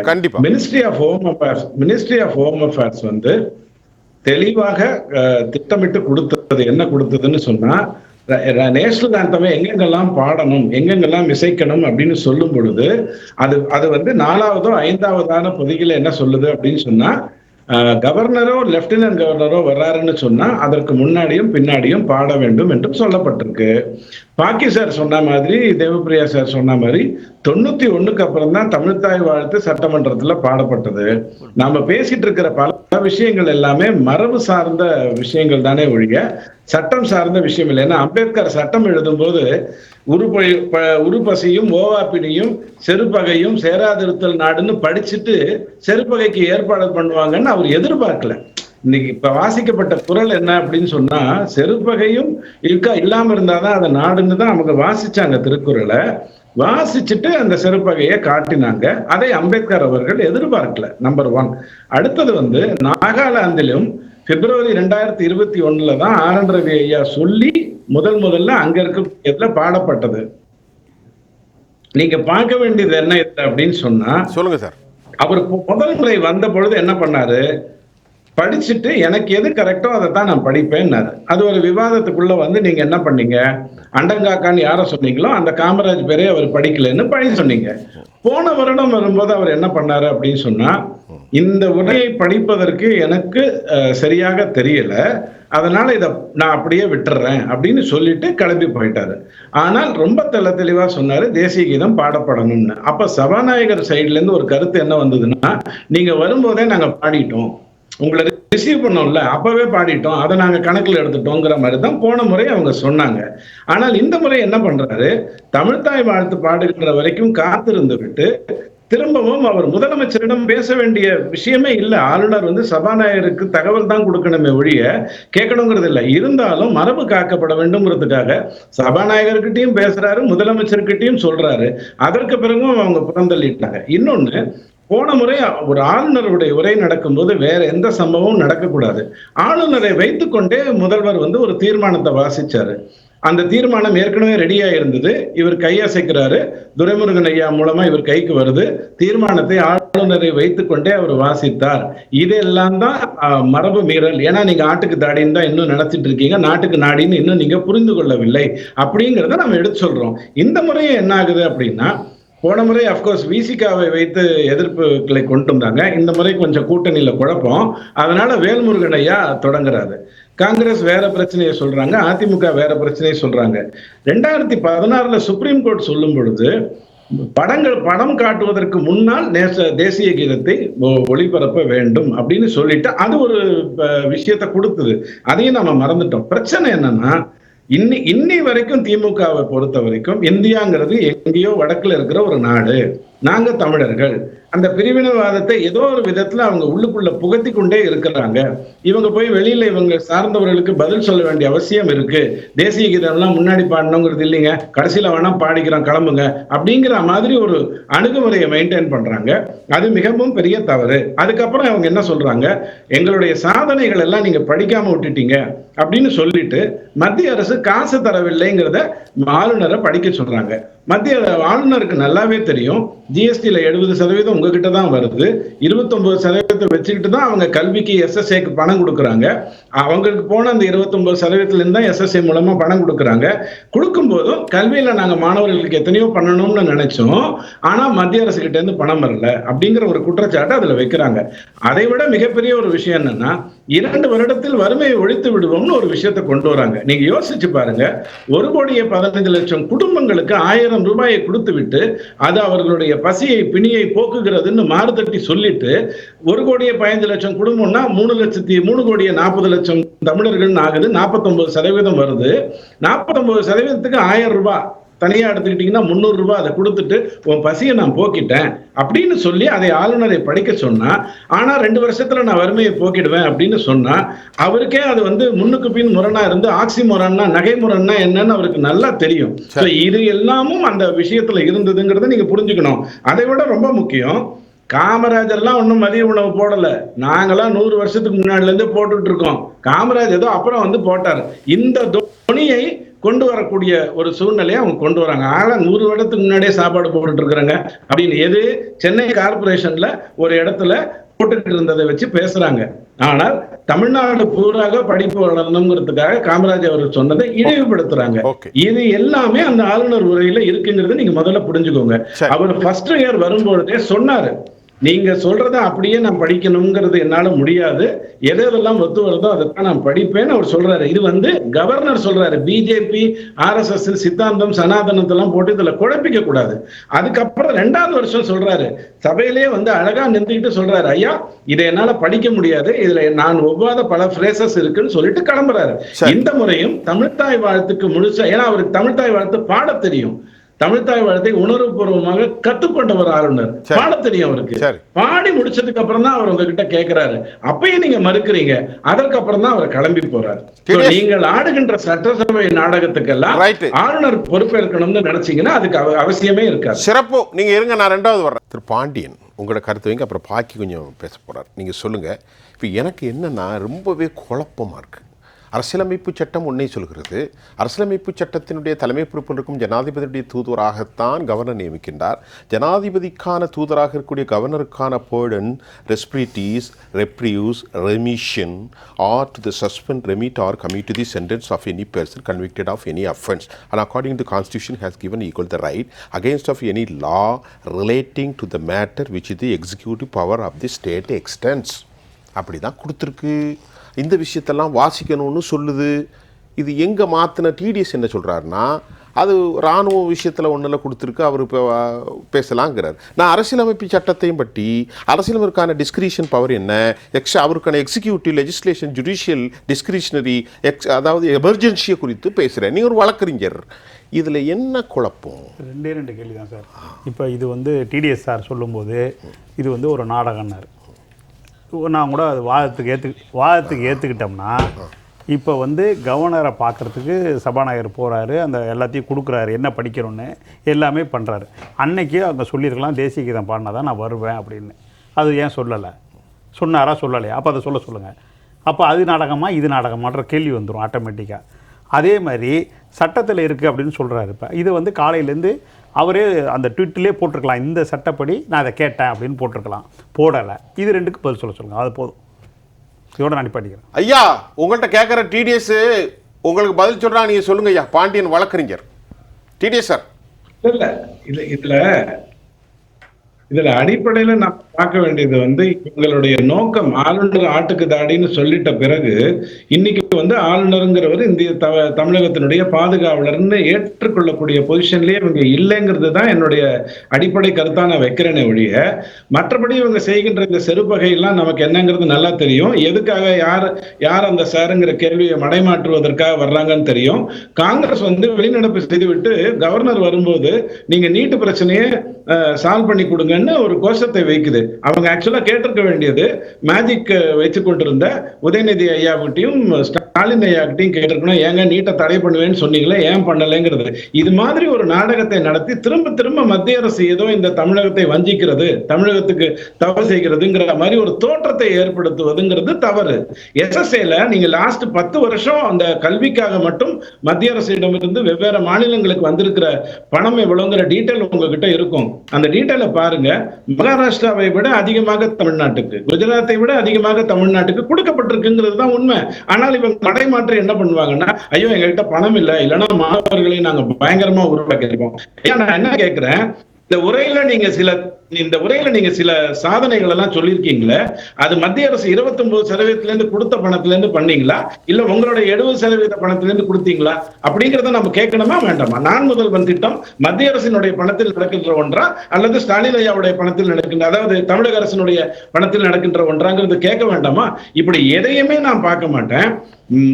மினிஸ்ட்ரி ஆஃப் ஹோம் அஃபேர்ஸ் வந்து தெளிவாக திட்டமிட்டு கொடுத்தது. என்ன கொடுத்ததுன்னு சொன்னா, நேஷனல் ஆந்தமே எங்கெங்கெல்லாம் பாடணும், எங்கெங்கெல்லாம் இசைக்கணும் அப்படின்னு சொல்லும் பொழுது அது வந்து 4வது 5வது பொதிகளை என்ன சொல்லுது அப்படின்னு சொன்னா, கவர்னரோ லெப்டினன்ட் கவர்னரோ வர்றாருன்னு சொன்னா அதற்கு முன்னாடியும் பின்னாடியும் பாட வேண்டும் என்றும் சொல்லப்பட்டிருக்கு. பாக்கி சார் சொன்ன மாதிரி, தேவப்பிரியா சார் சொன்ன மாதிரி 91க்கு அப்புறம் தான் தமிழ்த்தாய் வாழ்த்து சட்டமன்றத்துல பாடப்பட்டது. நாம பேசிட்டு இருக்கிற பல விஷயங்கள் எல்லாமே மரபு சார்ந்த விஷயங்கள் தானே ஒழிய சட்டம் சார்ந்த விஷயம் இல்லை. ஏன்னா அம்பேத்கர் சட்டம் எழுதும்போது உருப்பசியும் ஓவாப்பினியும் செருப்பகையும் சேராதிருத்தல் நாடுன்னு படிச்சுட்டு செருப்பகைக்கு ஏற்பாடு பண்ணுவாங்கன்னு அவர் எதிர்பார்க்கல. இன்னைக்கு இப்ப வாசிக்கப்பட்ட குறள் என்ன அப்படின்னு சொன்னா, செருப்பகையும் இல்லாம இருந்தாதான் அதை நாடுன்னு தான் அவங்க வாசிச்சாங்க. திருக்குறளை வாசிச்சுட்டு அந்த செருப்பகையை காட்டினாங்க. அதை அம்பேத்கர் அவர்கள் எதிர்பார்க்கல. நம்பர் 1. அடுத்தது நாகாலாந்திலும் பிப்ரவரி 2021 தான் ஆர் என் ரவி ஐயா சொல்லி முதல்ல அங்க இருக்க பாடப்பட்டது. நீங்க பார்க்க வேண்டியது என்ன அப்படின்னு சொன்னா, சொல்லுங்க சார். அவர் முதல் முறை வந்த பொழுது என்ன பண்ணாரு, படிச்சுட்டு எனக்கு எது கரெக்டோ அதை தான் நான் படிப்பேன்னாரு. அது ஒரு விவாதத்துக்குள்ள நீங்க என்ன பண்ணீங்க, அண்டங்காக்கான்னு யார சொன்னீங்களோ அந்த காமராஜ் பேரே அவர் படிக்கலன்னு பழி சொன்னீங்க. போன வருடம் வரும்போது அவர் என்ன பண்ணாரு அப்படின்னு சொன்னா, இந்த உரையை படிப்பதற்கு எனக்கு சரியாக தெரியல, அதனால இதை நான் அப்படியே விட்டுறேன் அப்படின்னு சொல்லிட்டு கிளம்பி போயிட்டாரு. ஆனால் ரொம்ப தெளிவா சொன்னாரு, தேசிய கீதம் பாடப்படணும்னு. அப்ப சபாநாயகர் சைட்ல இருந்து ஒரு கருத்து என்ன வந்ததுன்னா, நீங்க வரும்போதே நாங்க பாடிட்டோம், உங்களை ரிசீவ் பண்ணோம்ல அப்பவே பாடிட்டோம், அதை நாங்க கணக்கில் எடுத்துட்டோங்கிற மாதிரி தான் போன முறை அவங்க சொன்னாங்க. ஆனால் இந்த முறை என்ன பண்றாரு, தமிழ்த்தாய் வாழ்த்து பாடுகின்ற வரைக்கும் காத்திருந்து விட்டு திரும்பவும் அவர் முதலமைச்சரிடம் பேச வேண்டிய விஷயமே இல்லை. ஆளுநர் சபாநாயகருக்கு தகவல் தான் கொடுக்கணுமே ஒழிய கேட்கணுங்கிறது இல்லை. இருந்தாலும் மரபு காக்கப்பட வேண்டும்ங்கிறதுக்காக சபாநாயகர்கிட்டையும் பேசுறாரு, முதலமைச்சர்கிட்டையும் சொல்றாரு. அதற்கு பிறகும் அவங்க புறந்தள்ளிட்டாங்க. இன்னொன்னு, போன முறை ஒரு ஆளுநருடைய உரை நடக்கும்போது வேற எந்த சம்பவமும் நடக்கக்கூடாது. ஆளுநரை வைத்துக்கொண்டே முதல்வர் ஒரு தீர்மானத்தை வாசிச்சாரு. அந்த தீர்மானம் ஏற்கனவே ரெடியா இருந்தது. இவர் கையசைக்கிறாரு, துரைமுருகன் ஐயா மூலமா இவர் கைக்கு வருது. தீர்மானத்தை ஆளுநரை வைத்துக்கொண்டே அவர் வாசித்தார். இதெல்லாம் தான் மரபு மீறல். ஏன்னா நீங்க ஆட்டுக்கு தாடின்னு தான் இன்னும் நினைச்சிட்டு இருக்கீங்க, நாட்டுக்கு நாடின்னு இன்னும் நீங்க புரிந்து கொள்ளவில்லை அப்படிங்கிறத நம்ம எடுத்து சொல்றோம். இந்த முறையே என்ன ஆகுது அப்படின்னா, போன முறை அப்கோர்ஸ் விசிகாவை வைத்து எதிர்ப்புகளை கொண்டு வந்தாங்க. இந்த முறை கொஞ்சம் கூட்டணியில குழப்பம். அதனால வேல்முருகன் ஐயா தொடங்குறாரு. காங்கிரஸ் வேற பிரச்சனையை சொல்றாங்க, அதிமுக வேற பிரச்சனையை சொல்றாங்க. 2016 சுப்ரீம் கோர்ட் சொல்லும் பொழுது படம் காட்டுவதற்கு முன்னால் தேசிய கீதத்தை ஒளிபரப்ப வேண்டும் அப்படின்னு சொல்லிட்டு அது ஒரு விஷயத்தை கொடுத்தது. அதையும் நம்ம மறந்துட்டோம். பிரச்சனை என்னன்னா, இன்னி வரைக்கும் திமுகவை பொறுத்த வரைக்கும் இந்தியாங்கிறது எங்கேயோ வடக்குல இருக்கிற ஒரு நாடு, நாங்க தமிழர்கள். அந்த பிரிவினைவாதத்தை ஏதோ ஒரு விதத்துல அவங்க உள்ளுக்குள்ள புகத்தி கொண்டே இருக்கிறாங்க. இவங்க போய் வெளியில இவங்க சார்ந்தவர்களுக்கு பதில் சொல்ல வேண்டிய அவசியம் இருக்கு. தேசிய கீதம்லாம் முன்னாடி பாடணுங்கிறது இல்லைங்க, கடைசியில வேணா பாடிக்கிறோம் கிளம்புங்க அப்படிங்கிற மாதிரி ஒரு அணுகுமுறையை மெயின்டைன் பண்றாங்க. அது மிகவும் பெரிய தவறு. அதுக்கப்புறம் அவங்க என்ன சொல்றாங்க, எங்களுடைய சாதனைகள் எல்லாம் நீங்க படிக்காம விட்டுட்டீங்க அப்படின்னு சொல்லிட்டு மத்திய அரசு காசு தரவில்லைங்கிறத ஆளுநரை படிக்க சொல்றாங்க. மத்திய ஆளுநருக்கு நல்லாவே தெரியும், ஜிஎஸ்டியில 70% உங்ககிட்ட தான் வருது, 29% வச்சுக்கிட்டு தான் அவங்க கல்விக்கு எஸ்எஸ்ஏக்கு பணம் கொடுக்குறாங்க. அவங்களுக்கு போன அந்த 29% தான் எஸ்எஸ்ஏ மூலமா பணம் கொடுக்குறாங்க. கொடுக்கும் போதும் கல்வியில நாங்க மாணவர்களுக்கு எத்தனையோ பண்ணணும்னு நினைச்சோம், ஆனா மத்திய அரசு கிட்ட இருந்து பணம் வரல அப்படிங்கிற ஒரு குற்றச்சாட்டு அதுல வைக்கிறாங்க. அதை விட மிகப்பெரிய ஒரு விஷயம் என்னன்னா, 2 வருடத்தில் வறுமையை ஒழித்து விடுவோம்னு ஒரு விஷயத்தை கொண்டு வராங்க. நீங்க யோசிச்சு பாருங்க, 1,15,00,000 குடும்பங்களுக்கு 1000 ரூபாயை கொடுத்து விட்டு அது அவர்களுடைய பசியை பிணியை போக்குகிறதுன்னு மாறுதட்டி சொல்லிட்டு 1,15,00,000 குடும்பம்னா 3,40,00,000 தமிழர்கள் ஆகுது. 49% வருது. 49%க்கு 1000 ரூபாய் தனியா எடுத்துக்கிட்டீங்கன்னா 300 ரூபாய் அதை கொடுத்துட்டு உன் பசியை நான் போக்கிட்டேன் அப்படின்னு சொல்லி அதை ஆளுநரை படிக்க சொன்னா, ஆனா 2 வருஷத்துல நான் வறுமையை போக்கிடுவேன் அப்படின்னு சொன்னா, அவருக்கே அது முன்னுக்கு பின் முரணா இருந்து ஆக்சி முரண்னா நகை முரண்னா என்னன்னு அவருக்கு நல்லா தெரியும். இது எல்லாமும் அந்த விஷயத்துல இருந்ததுங்கிறத நீங்க புரிஞ்சுக்கணும். அதை விட ரொம்ப முக்கியம், காமராஜர்லாம் ஒன்றும் மதிய உணவு போடல, நாங்கெல்லாம் 100 வருஷத்துக்கு முன்னாடில இருந்து போட்டுட்டு இருக்கோம். காமராஜ் ஏதோ அப்புறம் போட்டார். இந்த துணியை கொண்டு வரக்கூடிய ஒரு சூழ்நிலையை அவங்க கொண்டு வராங்க. ஆனா 100 வருடத்துக்கு முன்னாடியே சாப்பாடு போட்டுட்டு இருக்கிறாங்க அப்படின்னு எது சென்னை கார்பரேஷன்ல ஒரு இடத்துல போட்டுக்கிட்டு இருந்ததை வச்சு பேசுறாங்க. ஆனால் தமிழ்நாடு பூராக படிப்பு வளரணுங்கிறதுக்காக காமராஜ் அவர் சொன்னதை இழிவுபடுத்துறாங்க. இது எல்லாமே அந்த ஆளுநர் உரையில இருக்குங்கிறது நீங்க முதல்ல புரிஞ்சுக்கோங்க. அவர் ஃபர்ஸ்ட் இயர் வரும்பொழுதே சொன்னாரு, நீங்க சொல்றத அப்படியே நான் படிக்கணுங்கிறது என்னால முடியாது. எதெல்லாம் ஒத்து வருதோ அதைத்தான் நான் படிப்பேன்னு அவர் சொல்றாரு. இது கவர்னர் சொல்றாரு. பிஜேபி RSS சித்தாந்தம் சனாதனத்தெல்லாம் போட்டு இதுல குழப்பிக்க கூடாது. அதுக்கப்புறம் 2வது வருஷம் சொல்றாரு, சபையிலே அழகா நின்றுட்டு சொல்றாரு, ஐயா இதை என்னால படிக்க முடியாது, இதுல நான் ஒவ்வாத பல பிரேசஸ் இருக்குன்னு சொல்லிட்டு கிளம்புறாரு. இந்த முறையும் தமிழ்த்தாய் வாழ்த்துக்கு முழுசா, ஏன்னா அவருக்கு தமிழ்த்தாய் வாழ்த்து பாட தெரியும். தமிழ்த்தாய் வாழ்த்தை உணர்வுபூர்வமாக கத்துக்கொண்டவர் ஆளுநர், பாட தெரியும் அவருக்கு. பாடி முடிச்சதுக்கு அப்புறம் தான் அவர் உங்ககிட்ட கேட்கிறாரு, அப்பயும் நீங்க மறுக்கிறீங்க. அதற்கப்புறம் தான் அவர் கிளம்பி போறாரு. நீங்கள் ஆடுகின்ற சட்டசபை நாடகத்துக்கெல்லாம் ஆளுநர் பொறுப்பேற்கணும்னு நினைச்சீங்கன்னா அதுக்கு அவசியமே இருக்காது. சிறப்பு. நீங்க இருங்க, நான் 2வது வர்றேன். திரு பாண்டியன் உங்களோட கருத்து வைங்க, அப்புறம் பாக்கி கொஞ்சம் பேச போறார். நீங்க சொல்லுங்க. இப்போ எனக்கு என்னன்னா ரொம்பவே குழப்பமா இருக்கு. அரசியலமைப்பு சட்டம் ஒன்றை சொல்கிறது. அரசியலமைப்பு சட்டத்தினுடைய தலைமை பொறுப்பில் இருக்கும் ஜனாதிபதியுடைய தூதுவராகத்தான் கவர்னர் நியமிக்கின்றார். ஜனாதிபதிக்கான தூதராக இருக்கக்கூடிய கவர்னருக்கான pardon, respites, reprieves, remission or to the suspend, remit or commute to the sentence of any person convicted of any offence and according to the constitution has given equal the right against of any law relating to the matter which the executive power of the state extends. அப்படி தான் கொடுத்துருக்கு. இந்த விஷயத்தெல்லாம் வாசிக்கணும்னு சொல்லுது. இது எங்கே மாற்றின டிடிஎஸ் என்ன சொல்கிறாருன்னா, அது இராணுவ விஷயத்தில் ஒன்றில் கொடுத்துருக்கு, அவர் இப்போ பேசலாங்கிறார். நான் அரசியலமைப்பு சட்டத்தையும் பற்றி அரசியலமைப்புக்கான டிஸ்கிரிஷன் பவர் என்ன, அவருக்கான எக்ஸிக்யூட்டிவ், லெஜிஸ்லேஷன், ஜுடிஷியல், டிஸ்கிரிஷனரி, அதாவது எமர்ஜென்சியை குறித்து பேசுகிறேன். நீ ஒரு வழக்கறிஞர், இதில் என்ன குழப்பம்? 2 கேள்வி தான் சார். இப்போ இது டிடிஎஸ் சார் சொல்லும்போது இது ஒரு நாடகம்னார். நான் கூட அது வாதத்துக்கு ஏற்றுக்கிட்டோம்னா, இப்போ கவர்னரை பார்க்குறதுக்கு சபாநாயகர் போகிறாரு, அந்த எல்லாத்தையும் கொடுக்குறாரு, என்ன படிக்கணும்னு எல்லாமே பண்ணுறாரு. அன்னைக்கு அவங்க சொல்லியிருக்கலாம் தேசிய கீதம் பாடினா தான் நான் வருவேன் அப்படின்னு. அது ஏன் சொல்லலை? சொன்னாரா? சொல்லலையா? அப்போ அதை சொல்லுங்கள். அப்போ அது நாடகமாக இது நாடகமான்ற கேள்வி வந்துடும் ஆட்டோமேட்டிக்காக. அதே மாதிரி சட்டத்தில் இருக்குது அப்படின்னு சொல்கிறாரு. இப்போ இது காலையிலேருந்து அவரே அந்த ட்விட்டிலே போட்டிருக்கலாம், இந்த சட்டப்படி நான் அதை கேட்டேன் அப்படின்னு போட்டிருக்கலாம். போடலை. இது 2க்கு பதில் சொல்லுங்கள். அது போதும். இதோட நான் படிக்கிறேன். ஐயா உங்கள்கிட்ட கேட்குற டிடிஎஸ் உங்களுக்கு பதில் சொல்கிறாங்க, நீங்கள் சொல்லுங்க ஐயா. பாண்டியன் வழக்கறிஞர். TDS sir. இல்லை இதுல அடிப்படையில நான் பார்க்க வேண்டியது இவங்களுடைய நோக்கம் ஆளுநர் ஆட்டுக்கு தாடின்னு சொல்லிட்ட பிறகு இன்னைக்கு ஆளுநருங்கிறவர் இந்திய தமிழகத்தினுடைய பாதுகாவலர்னு ஏற்றுக்கொள்ளக்கூடிய பொசிஷன்லயே இவங்க இல்லைங்கிறது தான் என்னுடைய அடிப்படை கருத்தா நான் வைக்கிறேனே ஒழிய, மற்றபடி இவங்க செய்கின்ற இந்த செருப்பகையெல்லாம் நமக்கு என்னங்கிறது நல்லா தெரியும். எதுக்காக யார் அந்த சாருங்கிற கேள்வியை மடைமாற்றுவதற்காக வர்றாங்கன்னு தெரியும். காங்கிரஸ் வெளிநடப்பு செய்துவிட்டு கவர்னர் வரும்போது நீங்க நீட்டு பிரச்சனையை சால்வ் பண்ணி கொடுங்கன்னு ஒரு கோஷத்தை வைக்குது. அவங்க ஆக்சுவலா கேட்டிருக்க வேண்டியது மேஜிக் வச்சு கொண்டிருந்த உதயநிதி ஐயாவிட்டையும் ஸ்டாலின் ஐயாக்கிட்டையும் கேட்டிருக்கணும், ஏங்க நீட்டை தடை பண்ணுவேன்னு சொன்னீங்களே, ஏன் பண்ணலைங்கிறது. இது மாதிரி ஒரு நாடகத்தை நடத்தி திரும்ப திரும்ப மத்திய அரசு ஏதோ இந்த தமிழகத்தை வஞ்சிக்கிறது, தமிழகத்துக்கு தவறு செய்கிறதுங்கிற மாதிரி ஒரு தோற்றத்தை ஏற்படுத்துவதுங்கிறது தவறு. SSAல நீங்க லாஸ்ட் 10 வருஷம் அந்த கல்விக்காக மட்டும் மத்திய அரசிடமிருந்து வெவ்வேறு மாநிலங்களுக்கு வந்திருக்கிற பணம் எவ்வளவுங்கிற டீட்டெயில் உங்ககிட்ட இருக்கும். அந்த டீட்டெயில பாருங்க. மகாராஷ்டிராவை விட அதிகமாக தமிழ்நாட்டுக்கு, குஜராத்தை விட அதிகமாக தமிழ்நாட்டுக்கு கொடுக்கப்பட்டிருக்குங்கிறது தான் உண்மை. ஆனால் இவங்க மடைமாற்றி என்ன பண்ணுவாங்கன்னா, ஐயோ எங்ககிட்ட பணம் இல்லை, இல்லைன்னா மாணவர்களை நாங்க பயங்கரமா உருவாக்கியிருக்கோம். நான் என்ன கேட்கிறேன், இந்த உரையில நீங்க சில சாதனைகள் எல்லாம் சொல்லியிருக்கீங்களே, அது மத்திய அரசு 29% கொடுத்த பணத்துல இருந்து பண்ணீங்களா, இல்ல உங்களுடைய 70% பணத்துல இருந்து கொடுத்தீங்களா அப்படிங்கறத நம்ம கேட்கணுமா வேண்டாமா? நான் முதல்வன் திட்டம் மத்திய அரசினுடைய பணத்தில் நடக்கின்ற ஒன்றா அல்லது ஸ்டாலின் ஐயாவுடைய பணத்தில் நடக்கின்ற, அதாவது தமிழக அரசினுடைய பணத்தில் நடக்கின்ற ஒன்றாங்கிறது கேட்க வேண்டாமா? இப்படி எதையுமே நான் பார்க்க மாட்டேன்.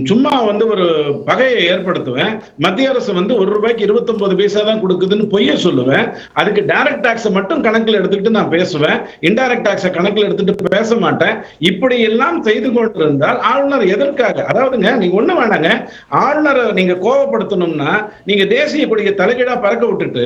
சும்மா ஒரு பகையை ஏற்படுத்துவேன். மத்திய அரசு ₹1 29 பைசா தான் கொடுக்குதுன்னு பொய்ய சொல்லுவேன். அதுக்கு டைரக்ட் டாக்ஸ் மட்டும் கணக்கில் எடுத்துக்கிட்டு நான் பேசுவேன், இன்டைரக்ட் டாக்ஸை கணக்கில் எடுத்துட்டு பேச மாட்டேன். இப்படி எல்லாம் செய்து கொண்டிருந்தால் ஆளுநர் எதற்காக? அதாவதுங்க நீங்க ஒண்ணு வேண்டாங்க, ஆளுநரை நீங்க கோபப்படுத்தணும்னா நீங்க தேசிய கொடியை தலைகீழா பறக்க விட்டுட்டு,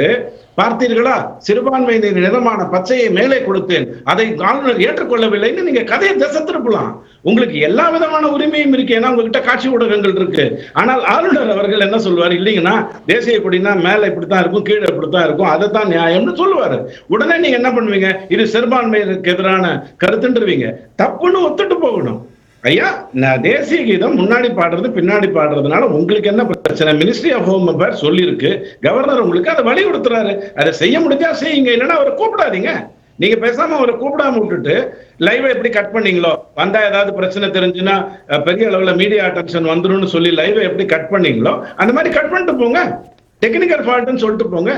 பார்த்தீர்களா சிறுபான்மையினர் நிறமான பச்சையை மேலே கொடுத்தேன், அதை ஆளுநர் ஏற்றுக்கொள்ளவில்லைன்னு நீங்க கதையை திசை திருப்பலாம். உங்களுக்கு எல்லா விதமான உரிமையும் இருக்கு, ஏன்னா உங்ககிட்ட காட்சி ஊடகங்கள் இருக்கு. ஆனால் ஆளுநர் அவர்கள் என்ன சொல்வார், இல்லைங்கன்னா தேசிய கொடினா மேல இப்படித்தான் இருக்கும், கீழே இப்படித்தான் இருக்கும், அதைத்தான் நியாயம்னு சொல்லுவாரு. உடனே நீங்க என்ன பண்ணுவீங்க, இது சிறுபான்மையினருக்கு எதிரான கருத்துன்றவீங்க. தப்புன்னு ஒத்துட்டு போகணும். ஐயா நான் தேசிய கீதம் முன்னாடி பாடுறது பின்னாடி பாடுறதுனால உங்களுக்கு என்ன பிரச்சனை? மினிஸ்ட்ரி ஆஃப் ஹோம் அஃபேர்ஸ் சொல்லியிருக்கு, கவர்னர் உங்களுக்கு அதை வலியுறுத்துறாரு. அதை செய்ய முடிஞ்சா செய்யுங்க, இல்லைன்னா அவரை கூப்பிடாதீங்க. நீங்க பேசாம அவரை கூப்பிடாம விட்டுட்டு லைவை எப்படி கட் பண்ணீங்களோ, வந்தா ஏதாவது பிரச்சனை தெரிஞ்சுன்னா பெரிய அளவுல மீடியா அட்டென்ஷன் வந்துரும்னு சொல்லி லைவை எப்படி கட் பண்ணீங்களோ அந்த மாதிரி கட் பண்ணிட்டு போங்க. டெக்னிக்கல் ஃபால்ட்னு சொல்லிட்டு போங்க.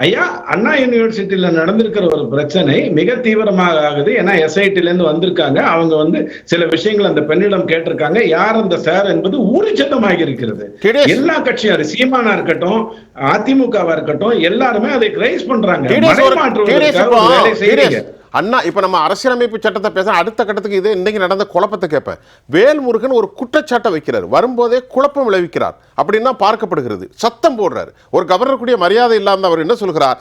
ஐயா, அண்ணா யூனிவர்சிட்டியில நடந்திருக்கிற ஒரு பிரச்சனை மிக தீவிரமாக ஆகுது. ஏன்னா எஸ்ஐடில இருந்து வந்திருக்காங்க, அவங்க வந்து சில விஷயங்கள் அந்த பெண்ணிடம் கேட்டிருக்காங்க. யார் அந்த சார் என்பது ஊரிச்சதமாக இருக்கிறது. எல்லா கட்சியாரு, சீமானா இருக்கட்டும், அதிமுகவா இருக்கட்டும், எல்லாருமே அதை ரைஸ் பண்றாங்க. வேலை செய்யறீங்க. அண்ணா, இப்ப நம்ம அரசியலமைப்பு சட்டத்தை பேச அடுத்த கட்டத்துக்கு இது இன்னைக்கு நடந்த குழப்பத்தை கேட்பேன். வேல்முருகன் ஒரு குற்றச்சாட்டை வைக்கிறார், வரும்போதே குழப்பம் விளைவிக்கிறார் அப்படின்னா பார்க்கப்படுகிறது. சத்தம் போடுறாரு. ஒரு கவர்னர் கூடிய மரியாதை இல்லாத அவர் என்ன சொல்கிறார்,